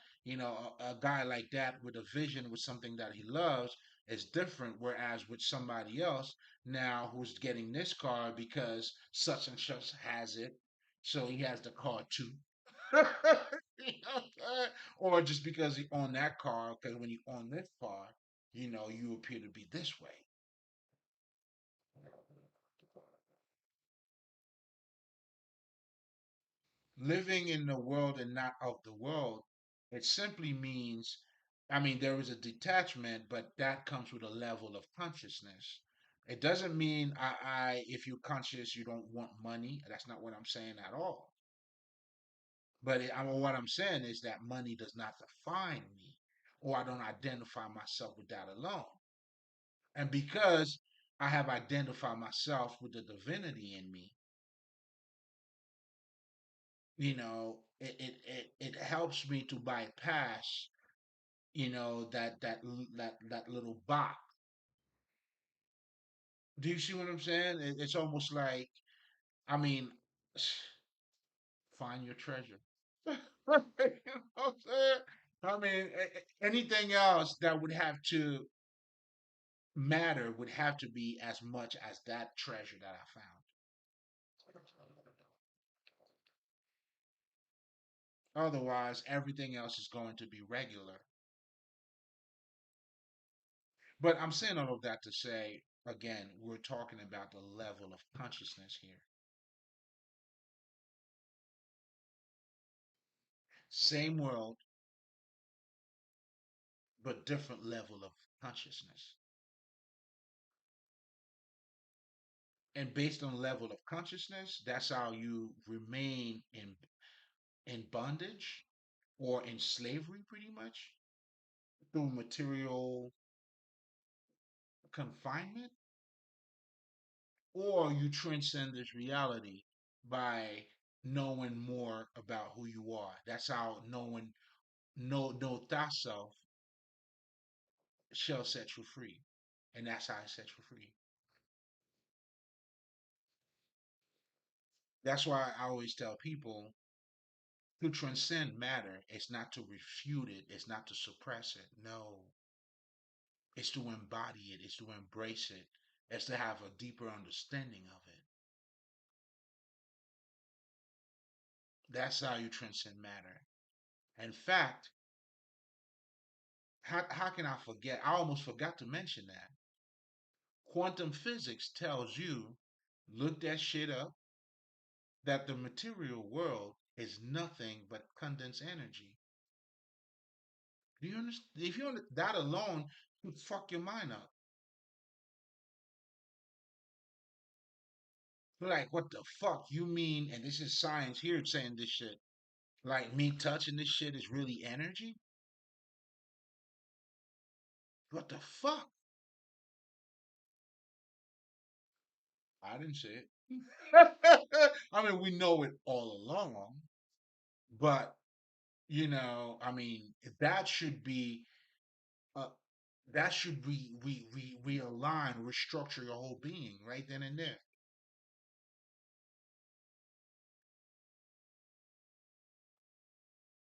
A guy like that with a vision with something that he loves is different. Whereas with somebody else now who's getting this car because such and such has it, so he has the car too. Or just because he own that car, because when you own this car, you appear to be this way. Living in the world and not of the world, it simply means, I mean, there is a detachment, but that comes with a level of consciousness. It doesn't mean if you're conscious, you don't want money. That's not what I'm saying at all. But what I'm saying is that money does not define me, or I don't identify myself with that alone. And because I have identified myself with the divinity in me, it helps me to bypass, that little box. Do you see what I'm saying? It's almost like, I mean, find your treasure. You know what I'm saying? I mean, anything else that would have to matter would have to be as much as that treasure that I found. Otherwise, everything else is going to be regular. But I'm saying all of that to say, again, we're talking about the level of consciousness here. Same world, but different level of consciousness. And based on level of consciousness, that's how you remain in bondage or in slavery, pretty much, through material confinement, or you transcend this reality by knowing more about who you are. That's how knowing know thyself shall set you free. And that's how it sets you free. That's why I always tell people to transcend matter is not to refute it, it's not to suppress it. No, it's to embody it, it's to embrace it, it's to have a deeper understanding of it. That's how you transcend matter. In fact, how can I forget? I almost forgot to mention that. Quantum physics tells you, look that shit up, that the material world is nothing but condensed energy. Do you understand? If you that alone would fuck your mind up. Like, what the fuck? You mean, and this is science here saying this shit. Like, me touching this shit is really energy? What the fuck? I didn't say it. I mean, we know it all along, but, I mean, uh, that should realign, restructure your whole being right then and there.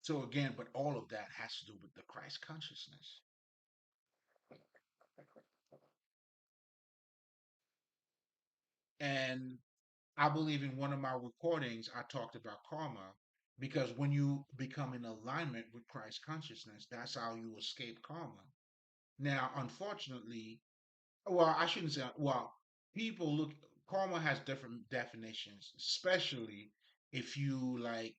So again, but all of that has to do with the Christ consciousness. And I believe in one of my recordings, I talked about karma because when you become in alignment with Christ consciousness, that's how you escape karma. Now, unfortunately, well, I shouldn't say, well, people look. karma has different definitions, especially if you like,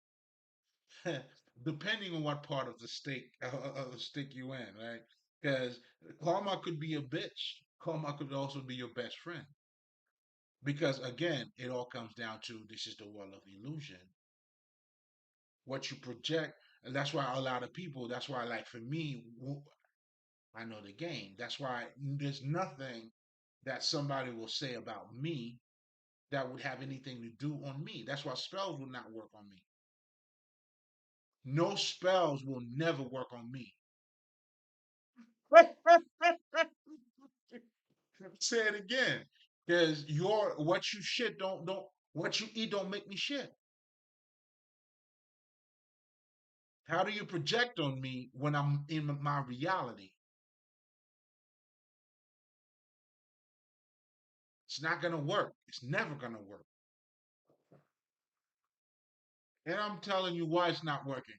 depending on what part of the stick you in, right? Because karma could be a bitch. Karma could also be your best friend. Because again, it all comes down to this is the world of illusion. What you project, and that's why a lot of people. That's why, like for me, I know the game. That's why there's nothing that somebody will say about me that would have anything to do on me. That's why spells will not work on me. No spells will never work on me. Say it again, because your what you shit don't what you eat don't make me shit. How do you project on me when I'm in my reality? It's not gonna work. It's never gonna work. And I'm telling you why it's not working.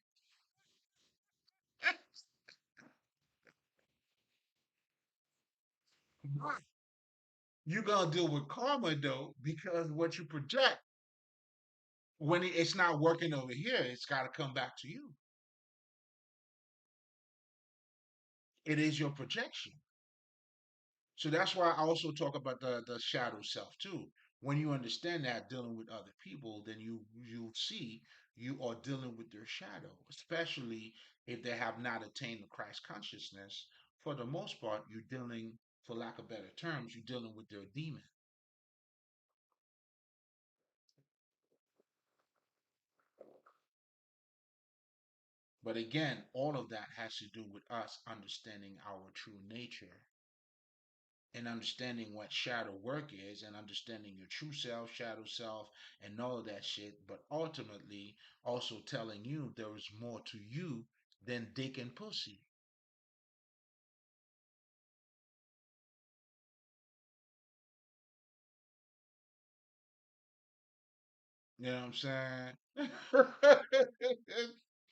You're gonna deal with karma though, because what you project when it's not working over here, it's got to come back to you. It is your projection. So that's why I also talk about the shadow self too. When you understand that dealing with other people, then you see you are dealing with their shadow, especially if they have not attained the Christ consciousness. For the most part, you're dealing, for lack of better terms, you're dealing with their demon. But again, all of that has to do with us understanding our true nature and understanding what shadow work is and understanding your true self, shadow self, and all of that shit. But ultimately, also telling you there is more to you than dick and pussy. You know what I'm saying?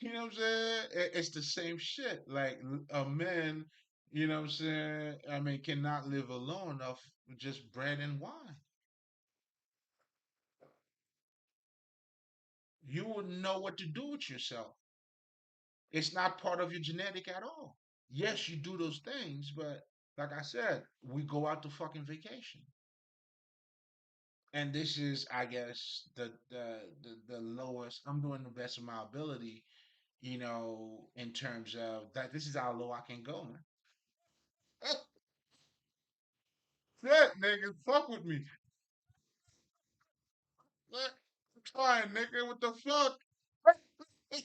You know what I'm saying? It's the same shit. Like a man, you know what I'm saying? I mean, cannot live alone off just bread and wine. You wouldn't know what to do with yourself. It's not part of your genetic at all. Yes, you do those things, but like I said, we go out to fucking vacation. And this is, I guess, the lowest. I'm doing the best of my ability, in terms of that. This is how low I can go, man. Shit, nigga, fuck with me. What? I'm trying, nigga. What the fuck? This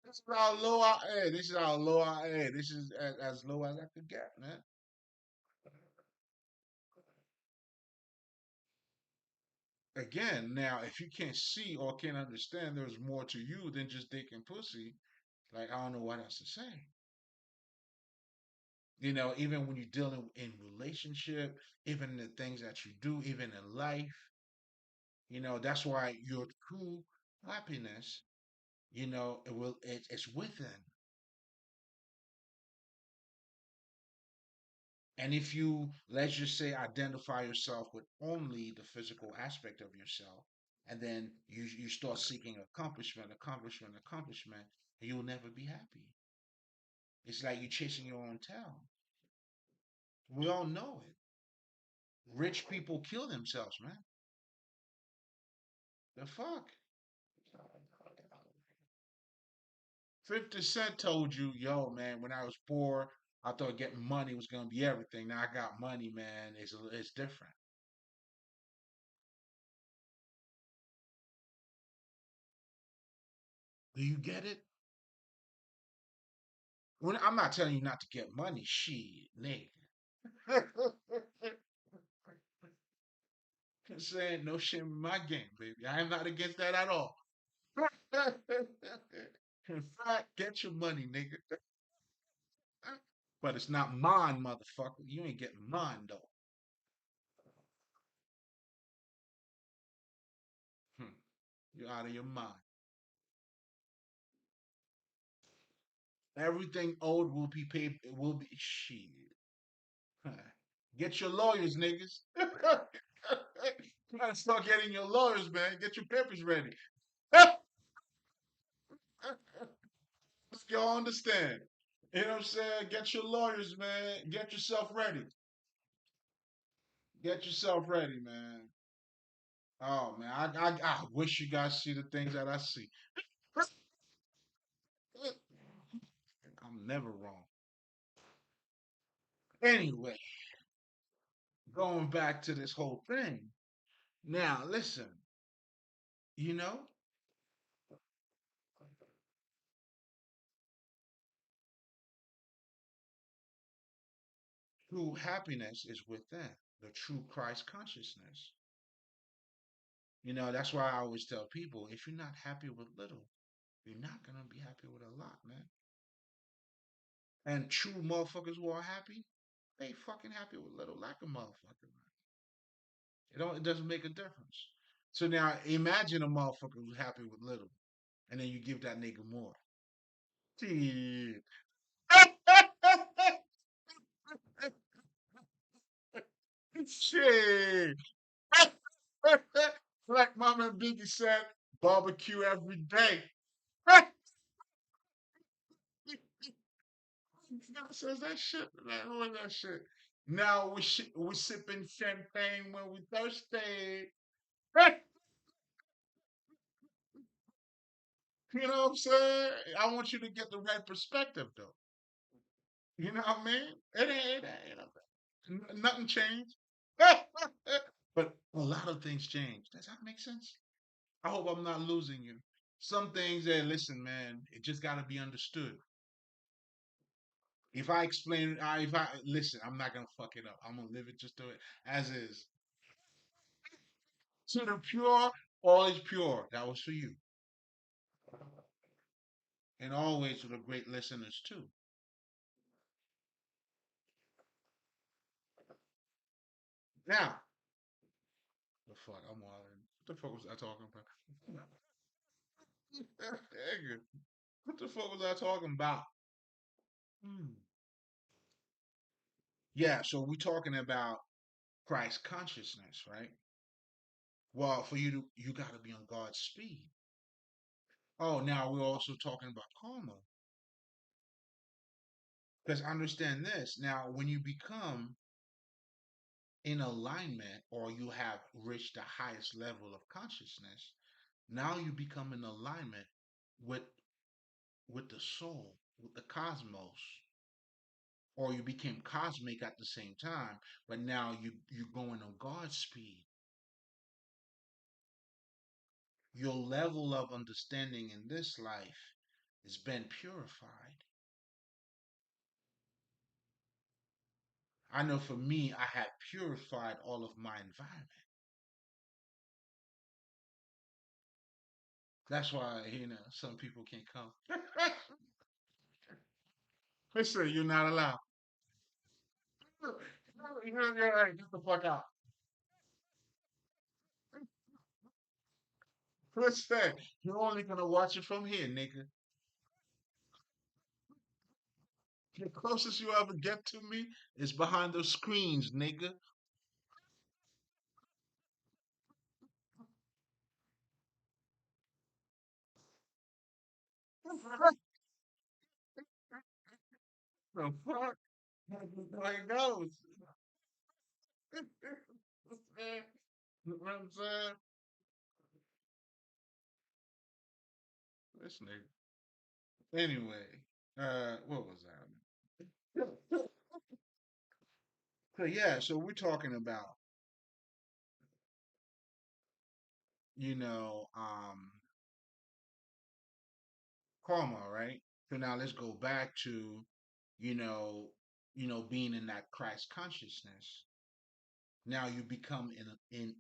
is how low I am. This is how low I am. This is as low as I could get, man. Again, now if you can't see or can't understand there's more to you than just dick and pussy, like I don't know what else to say. Even when you're dealing in relationship, even the things that you do, even in life, that's why your true happiness, it's within. And if you, let's just say, identify yourself with only the physical aspect of yourself, and then you start seeking accomplishment, you'll never be happy. It's like you're chasing your own tail. We all know it. Rich people kill themselves, man. The fuck? 50 Cent told you, yo, man, when I was poor, I thought getting money was gonna be everything. Now I got money, man. It's different. Do you get it? I'm not telling you not to get money, shit, nigga. I'm saying no shame in my game, baby. I am not against that at all. In fact, get your money, nigga. But it's not mine, motherfucker. You ain't getting mine though. Hmm. You're out of your mind. Everything owed will be paid. It will be shit. Get your lawyers, niggas. You gotta start getting your lawyers, man. Get your papers ready. Y'all understand? You know what I'm saying? Get your lawyers, man. Get yourself ready. Get yourself ready, man. Oh man, I wish you guys see the things that I see. I'm never wrong. Anyway, going back to this whole thing. Now, listen, you know, true happiness is within the true Christ consciousness. That's why I always tell people if you're not happy with little, you're not gonna be happy with a lot, man. And true motherfuckers who are happy, they fucking happy with little like a motherfucker, man. It doesn't make a difference. So now imagine a motherfucker who's happy with little, and then you give that nigga more. Shit. Shit. Like Mama and Biggie said, barbecue every day. Says that shit, man. Who is that shit? Now we sipping champagne when we thirsty. You know what I'm saying? I want you to get the right perspective, though. You know what I mean? Nothing changed. But a lot of things change. Does that make sense? I hope I'm not losing you. Some things that, listen, man, it just got to be understood. If I explain, if I listen, I'm not gonna fuck it up. I'm gonna live it just do it as is. To the pure, all is pure. That was for you, and always to the great listeners too. Now, the fuck, I'm wilding. What the fuck was I talking about? Nigga, what the fuck was I talking about? Hmm. Yeah, so we're talking about Christ consciousness, right? Well, for you got to be on God's speed. Oh, now we're also talking about karma. Because understand this. Now, when you become in alignment or you have reached the highest level of consciousness, now you become in alignment with the soul, with the cosmos, or you became cosmic at the same time, but now you're going on God's speed. Your level of understanding in this life has been purified. I know for me, I have purified all of my environment. That's why, some people can't come. Listen, you're not allowed. You're right. Get the fuck out. Listen, you're only gonna watch it from here, nigga. The closest you ever get to me is behind those screens, nigga. The fuck? That's how it goes. You know what I'm saying? This nigga. Anyway, what was that? So yeah, so we're talking about, you know, karma, right? So now let's go back to, you know, being in that Christ consciousness. Now you become in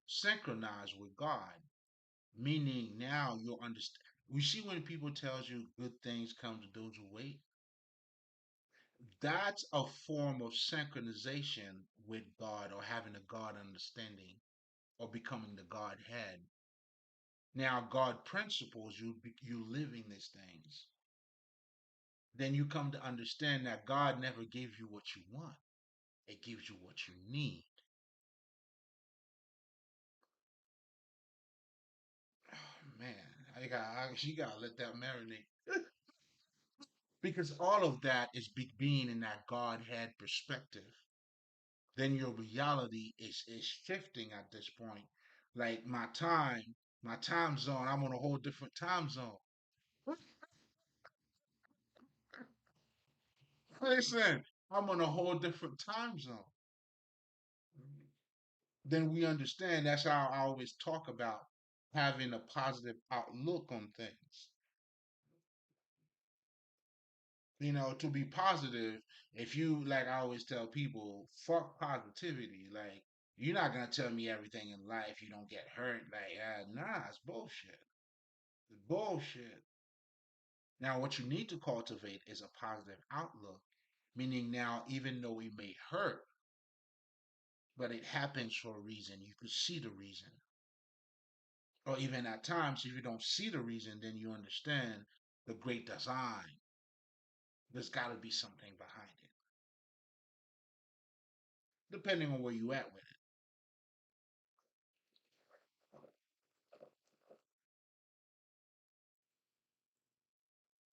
synchronized with God, meaning now you'll understand. We see when people tells you good things come to those who wait. That's a form of synchronization with God or having a God understanding or becoming the Godhead. Now, God principles you living these things. Then you come to understand that God never gave you what you want. It gives you what you need. Oh, man, you gotta let that marinate because all of that is being in that Godhead perspective. Then your reality is shifting at this point. Like my time zone, I'm on a whole different time zone. Listen, I'm on a whole different time zone. Then we understand that's how I always talk about having a positive outlook on things. To be positive, if you like I always tell people, fuck positivity. Like you're not gonna tell me everything in life you don't get hurt. Like, nah, it's bullshit. It's bullshit. Now, what you need to cultivate is a positive outlook, meaning now, even though we may hurt, but it happens for a reason. You could see the reason. Or even at times, if you don't see the reason, then you understand the great design. There's got to be something behind it, depending on where you at with it.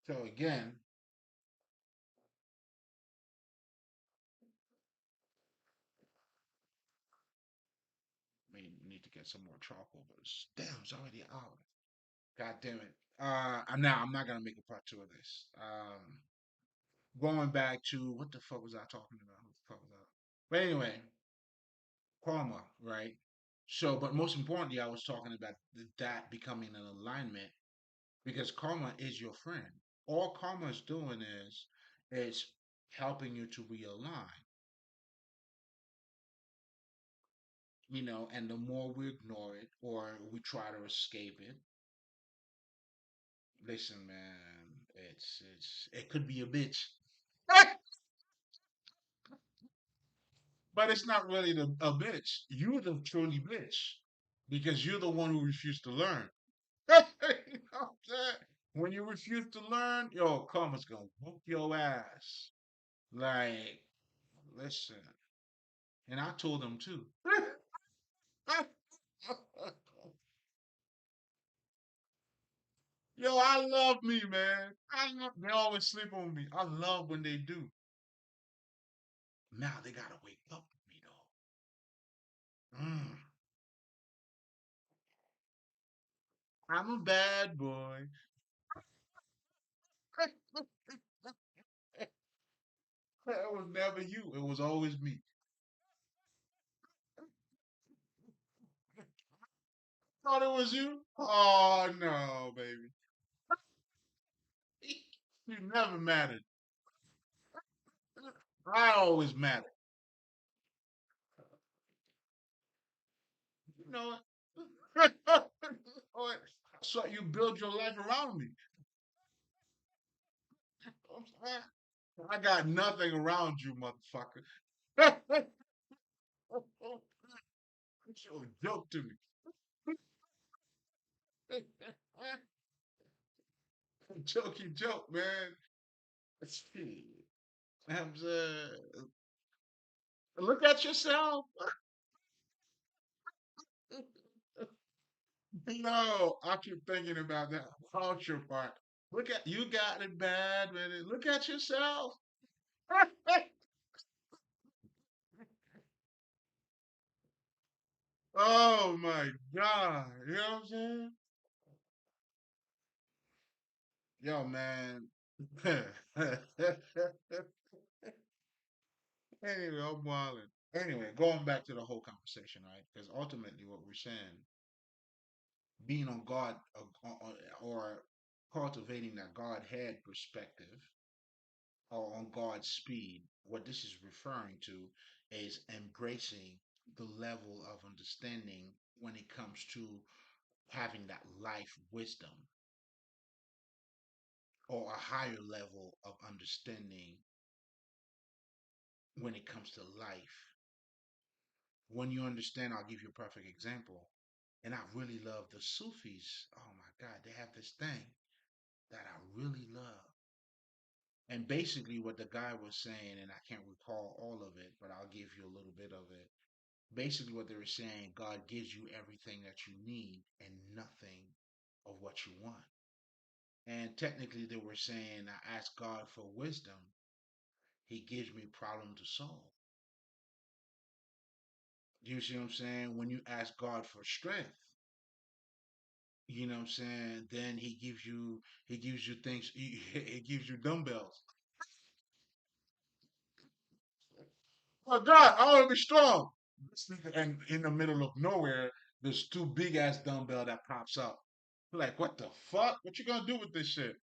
So again, we need to get some more charcoal, but damn, it's already an hour. God damn it. I'm not gonna make a part two of this. Going back to what the fuck was I talking about? What the fuck was I? But anyway, karma, right? So, but most importantly, I was talking about that becoming an alignment because karma is your friend. All karma is doing is helping you to realign, and the more we ignore it or we try to escape it, listen, man, it could be a bitch. But it's not really a bitch. You're the truly bitch because you're the one who refused to learn. You know what I'm saying? When you refuse to learn, yo, karma's gonna whoop your ass. Like, listen. And I told them too. Yo, I love me, man. They always sleep on me. I love when they do. Now they gotta wake up with me though. I'm a bad boy. It was never you. It was always me. Thought it was you? Oh no, baby. You never mattered. I always mattered. You know what? So you build your life around me. I got nothing around you, motherfucker. It's a joke to me. Jokey joke, man. Shit. I'm look at yourself. No, I keep thinking about that culture part. Look at you got it bad, man. Look at yourself. Oh my God. You know what I'm saying? Yo, man. Anyway, I'm wilding. Anyway, going back to the whole conversation, right? Because ultimately, what we're saying, being on God or cultivating that Godhead perspective or on God's speed, what this is referring to is embracing the level of understanding when it comes to having that life wisdom or a higher level of understanding when it comes to life. When you understand, I'll give you a perfect example. And I really love the Sufis. Oh my God, they have this thing that I really love. And basically, what the guy was saying, and I can't recall all of it, but I'll give you a little bit of it. Basically, what they were saying, God gives you everything that you need and nothing of what you want. And technically, they were saying, I ask God for wisdom, He gives me problem to solve. You see what I'm saying? When you ask God for strength, you know what I'm saying? Then he gives you things. He gives you dumbbells. Oh God, I want to be strong. And in the middle of nowhere, there's two big ass dumbbell that pops up. Like, what the fuck? What you gonna do with this shit?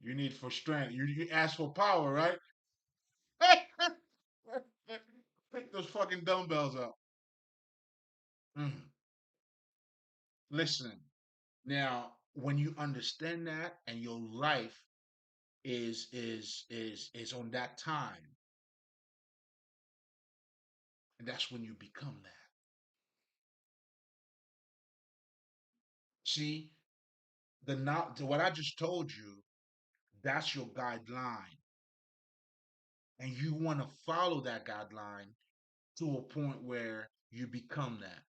You need for strength. You ask for power, right? Pick those fucking dumbbells up. Mm. Listen, now when you understand that and your life is on that time, and that's when you become that. See, what I just told you, that's your guideline, and you want to follow that guideline to a point where you become that.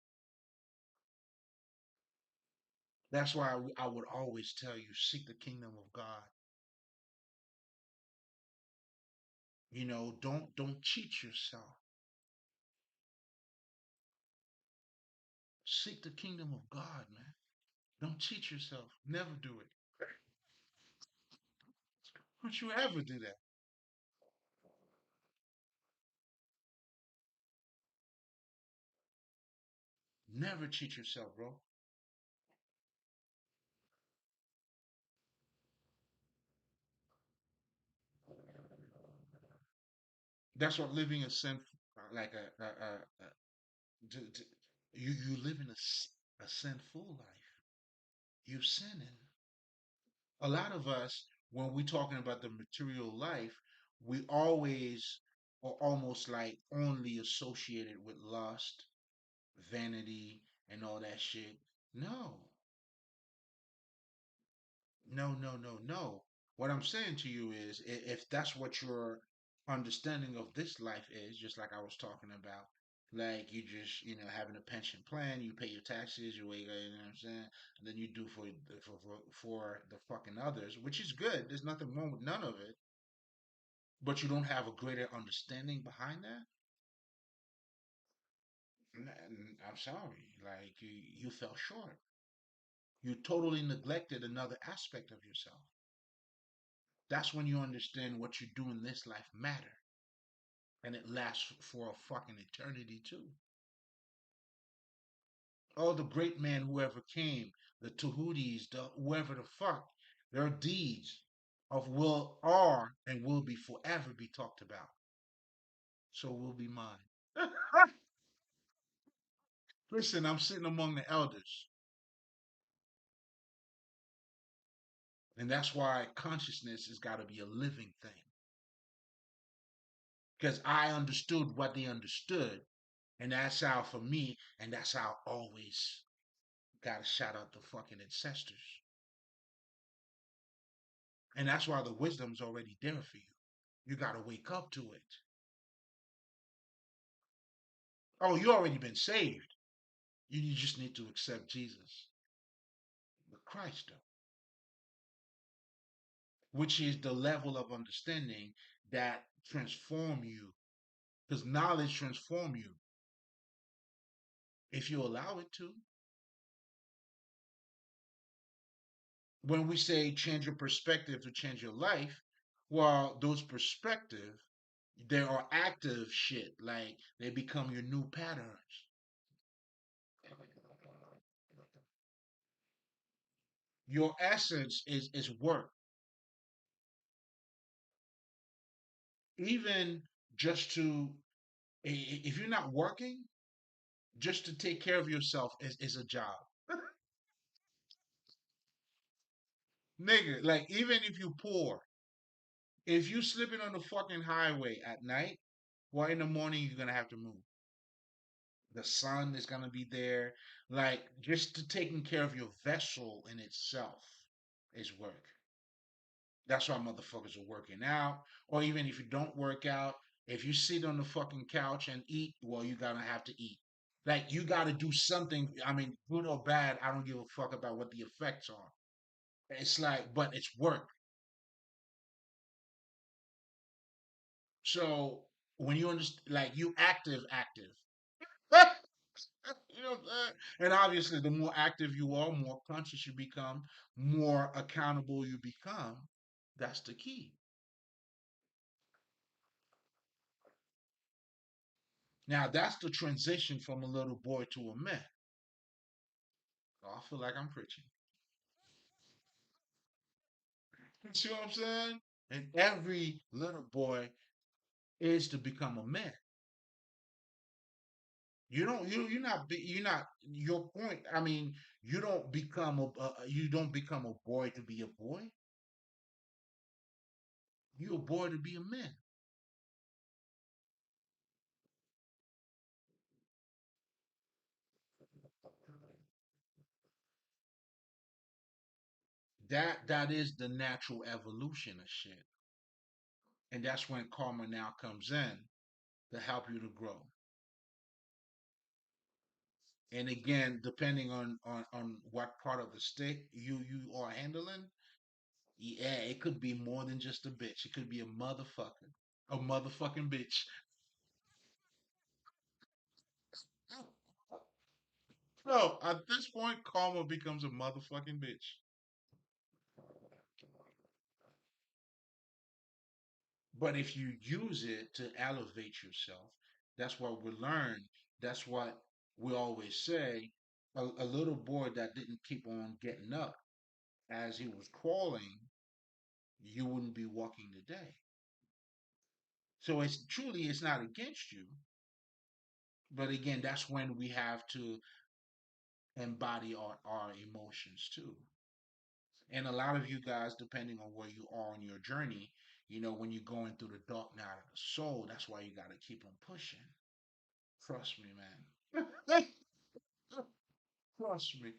That's why I would always tell you, seek the kingdom of God. Don't cheat yourself. Seek the kingdom of God, man. Don't cheat yourself. Never do it. Don't you ever do that. Never cheat yourself, bro. That's what living a sin, like a you live in a sinful life. You're sinning. A lot of us, when we're talking about the material life, we always are almost like only associated with lust, vanity, and all that shit. No, no. What I'm saying to you is, if that's what your understanding of this life is, just like I was talking about, like you just, having a pension plan, you pay your taxes, you wake up, you know what I'm saying, and then you do for the fucking others, which is good. There's nothing wrong with none of it, but you don't have a greater understanding behind that. I'm sorry, like you fell short. You totally neglected another aspect of yourself. That's when you understand what you do in this life matter, and it lasts for a fucking eternity too. All the great men who ever came, the Tahudis, the whoever the fuck, their deeds of will are and will be forever be talked about. So will be mine. Listen, I'm sitting among the elders, and that's why consciousness has got to be a living thing. Because I understood what they understood, and that's how for me, and that's how I always gotta shout out the fucking ancestors. And that's why the wisdom's already there for you. You gotta wake up to it. Oh, you already been saved. You just need to accept Jesus, the Christ, though, which is the level of understanding that transform you. Because knowledge transform you if you allow it to. When we say change your perspective to change your life, well, those perspective, there are active shit, like they become your new patterns. Your essence is work. Even just to, if you're not working, just to take care of yourself is a job. Nigga, like even if you poor, if you slipping on the fucking highway at night, well, in the morning you're gonna have to move. The sun is gonna be there. Like just to taking care of your vessel in itself is work. That's why motherfuckers are working out. Or even if you don't work out, if you sit on the fucking couch and eat, well, you gotta have to eat. Like you gotta do something. I mean, good or bad, I don't give a fuck about what the effects are. It's like, but it's work. So when you understand, like you active. You know what I'm saying? And obviously, the more active you are, more conscious you become, more accountable you become. That's the key. Now, that's the transition from a little boy to a man. Oh, I feel like I'm preaching. You see what I'm saying? And every little boy is to become a man. You're not your point. I mean, you don't become a boy to be a boy. You're a boy to be a man. That is the natural evolution of shit. And that's when karma now comes in to help you to grow. And again, depending on what part of the stick you are handling, yeah, it could be more than just a bitch. It could be a motherfucking bitch. No, at this point, karma becomes a motherfucking bitch. But if you use it to elevate yourself, that's what we learn. That's what we always say. A little boy that didn't keep on getting up as he was crawling, you wouldn't be walking today. So it's not against you, but again, that's when we have to embody our emotions too. And a lot of you guys, depending on where you are on your journey, when you're going through the dark night of the soul, that's why you got to keep on pushing. Trust me, man. Trust me.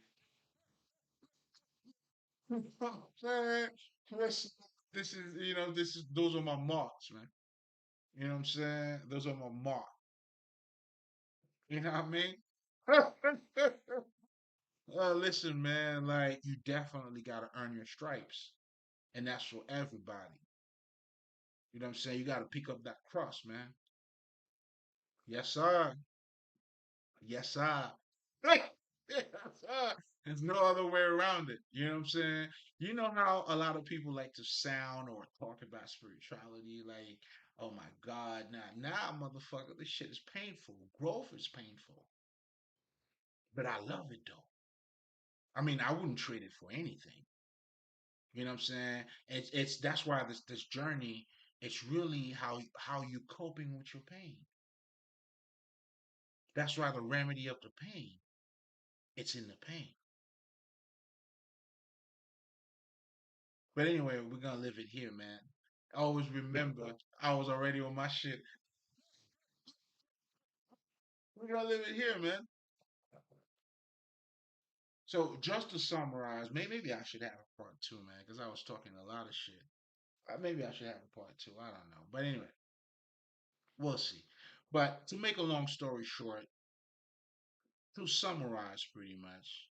Man, listen, those are my marks, man. You know what I'm saying? Those are my marks. You know what I mean? Listen, man, like you definitely got to earn your stripes, and that's for everybody. You know what I'm saying? You got to pick up that cross, man. Yes, sir. Yes, sir. Yes, sir. There's no other way around it. You know what I'm saying? You know how a lot of people like to sound or talk about spirituality, like, oh my God, motherfucker, this shit is painful. Growth is painful, but I love it though. I mean, I wouldn't trade it for anything. You know what I'm saying? It's that's why this journey, it's really how you coping with your pain. That's why the remedy of the pain, it's in the pain. But anyway, we're gonna live it here, man. Always remember, I was already on my shit. We're gonna live it here, man. So just to summarize, maybe I should have a part two, man, because I was talking a lot of shit. Maybe I should have a part two. I don't know. But anyway, we'll see. But to make a long story short, to summarize pretty much,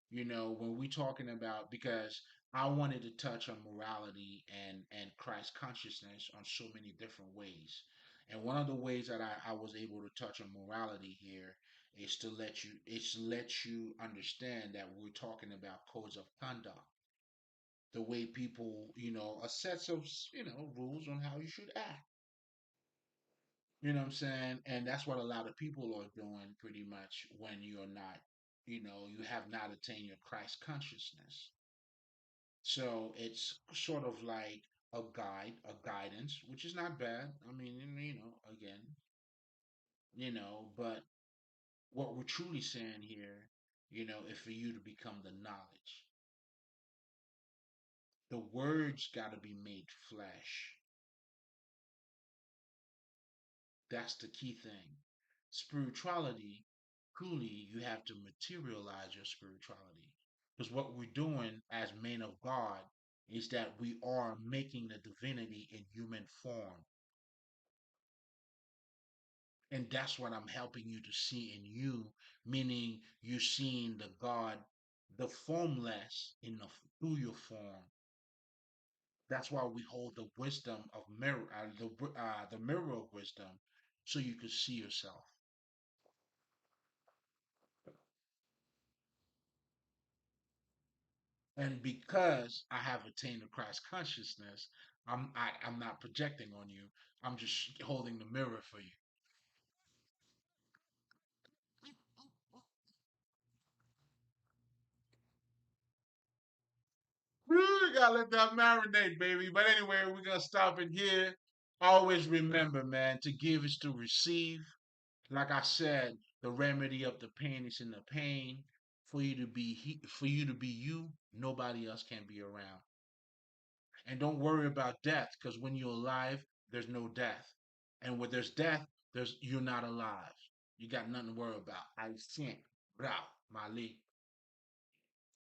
when we talking about, because I wanted to touch on morality and Christ consciousness on so many different ways. And one of the ways that I was able to touch on morality here is to let you understand that we're talking about codes of conduct, the way people, a sets of rules on how you should act. You know what I'm saying? And that's what a lot of people are doing pretty much when you're not, you have not attained your Christ consciousness. So it's sort of like a guide, a guidance, which is not bad. I mean, again, but what we're truly saying here, is for you to become the knowledge. The words got to be made flesh. That's the key thing. Spirituality, truly, you have to materialize your spirituality. Because what we're doing as men of God is that we are making the divinity in human form. And that's what I'm helping you to see in you, meaning you're seeing the God, the formless in the through your form. That's why we hold the wisdom of mirror, the mirror of wisdom, so you can see yourself. And because I have attained the Christ consciousness, I'm not projecting on you. I'm just holding the mirror for you. You gotta let that marinate, baby. But anyway, we're gonna stop it here. Always remember, man, to give is to receive. Like I said, the remedy of the pain is in the pain. For you to be you, nobody else can be around. And don't worry about death, because when you're alive, there's no death. And where there's death, there's you're not alive. You got nothing to worry about. I sent, bra, Mali.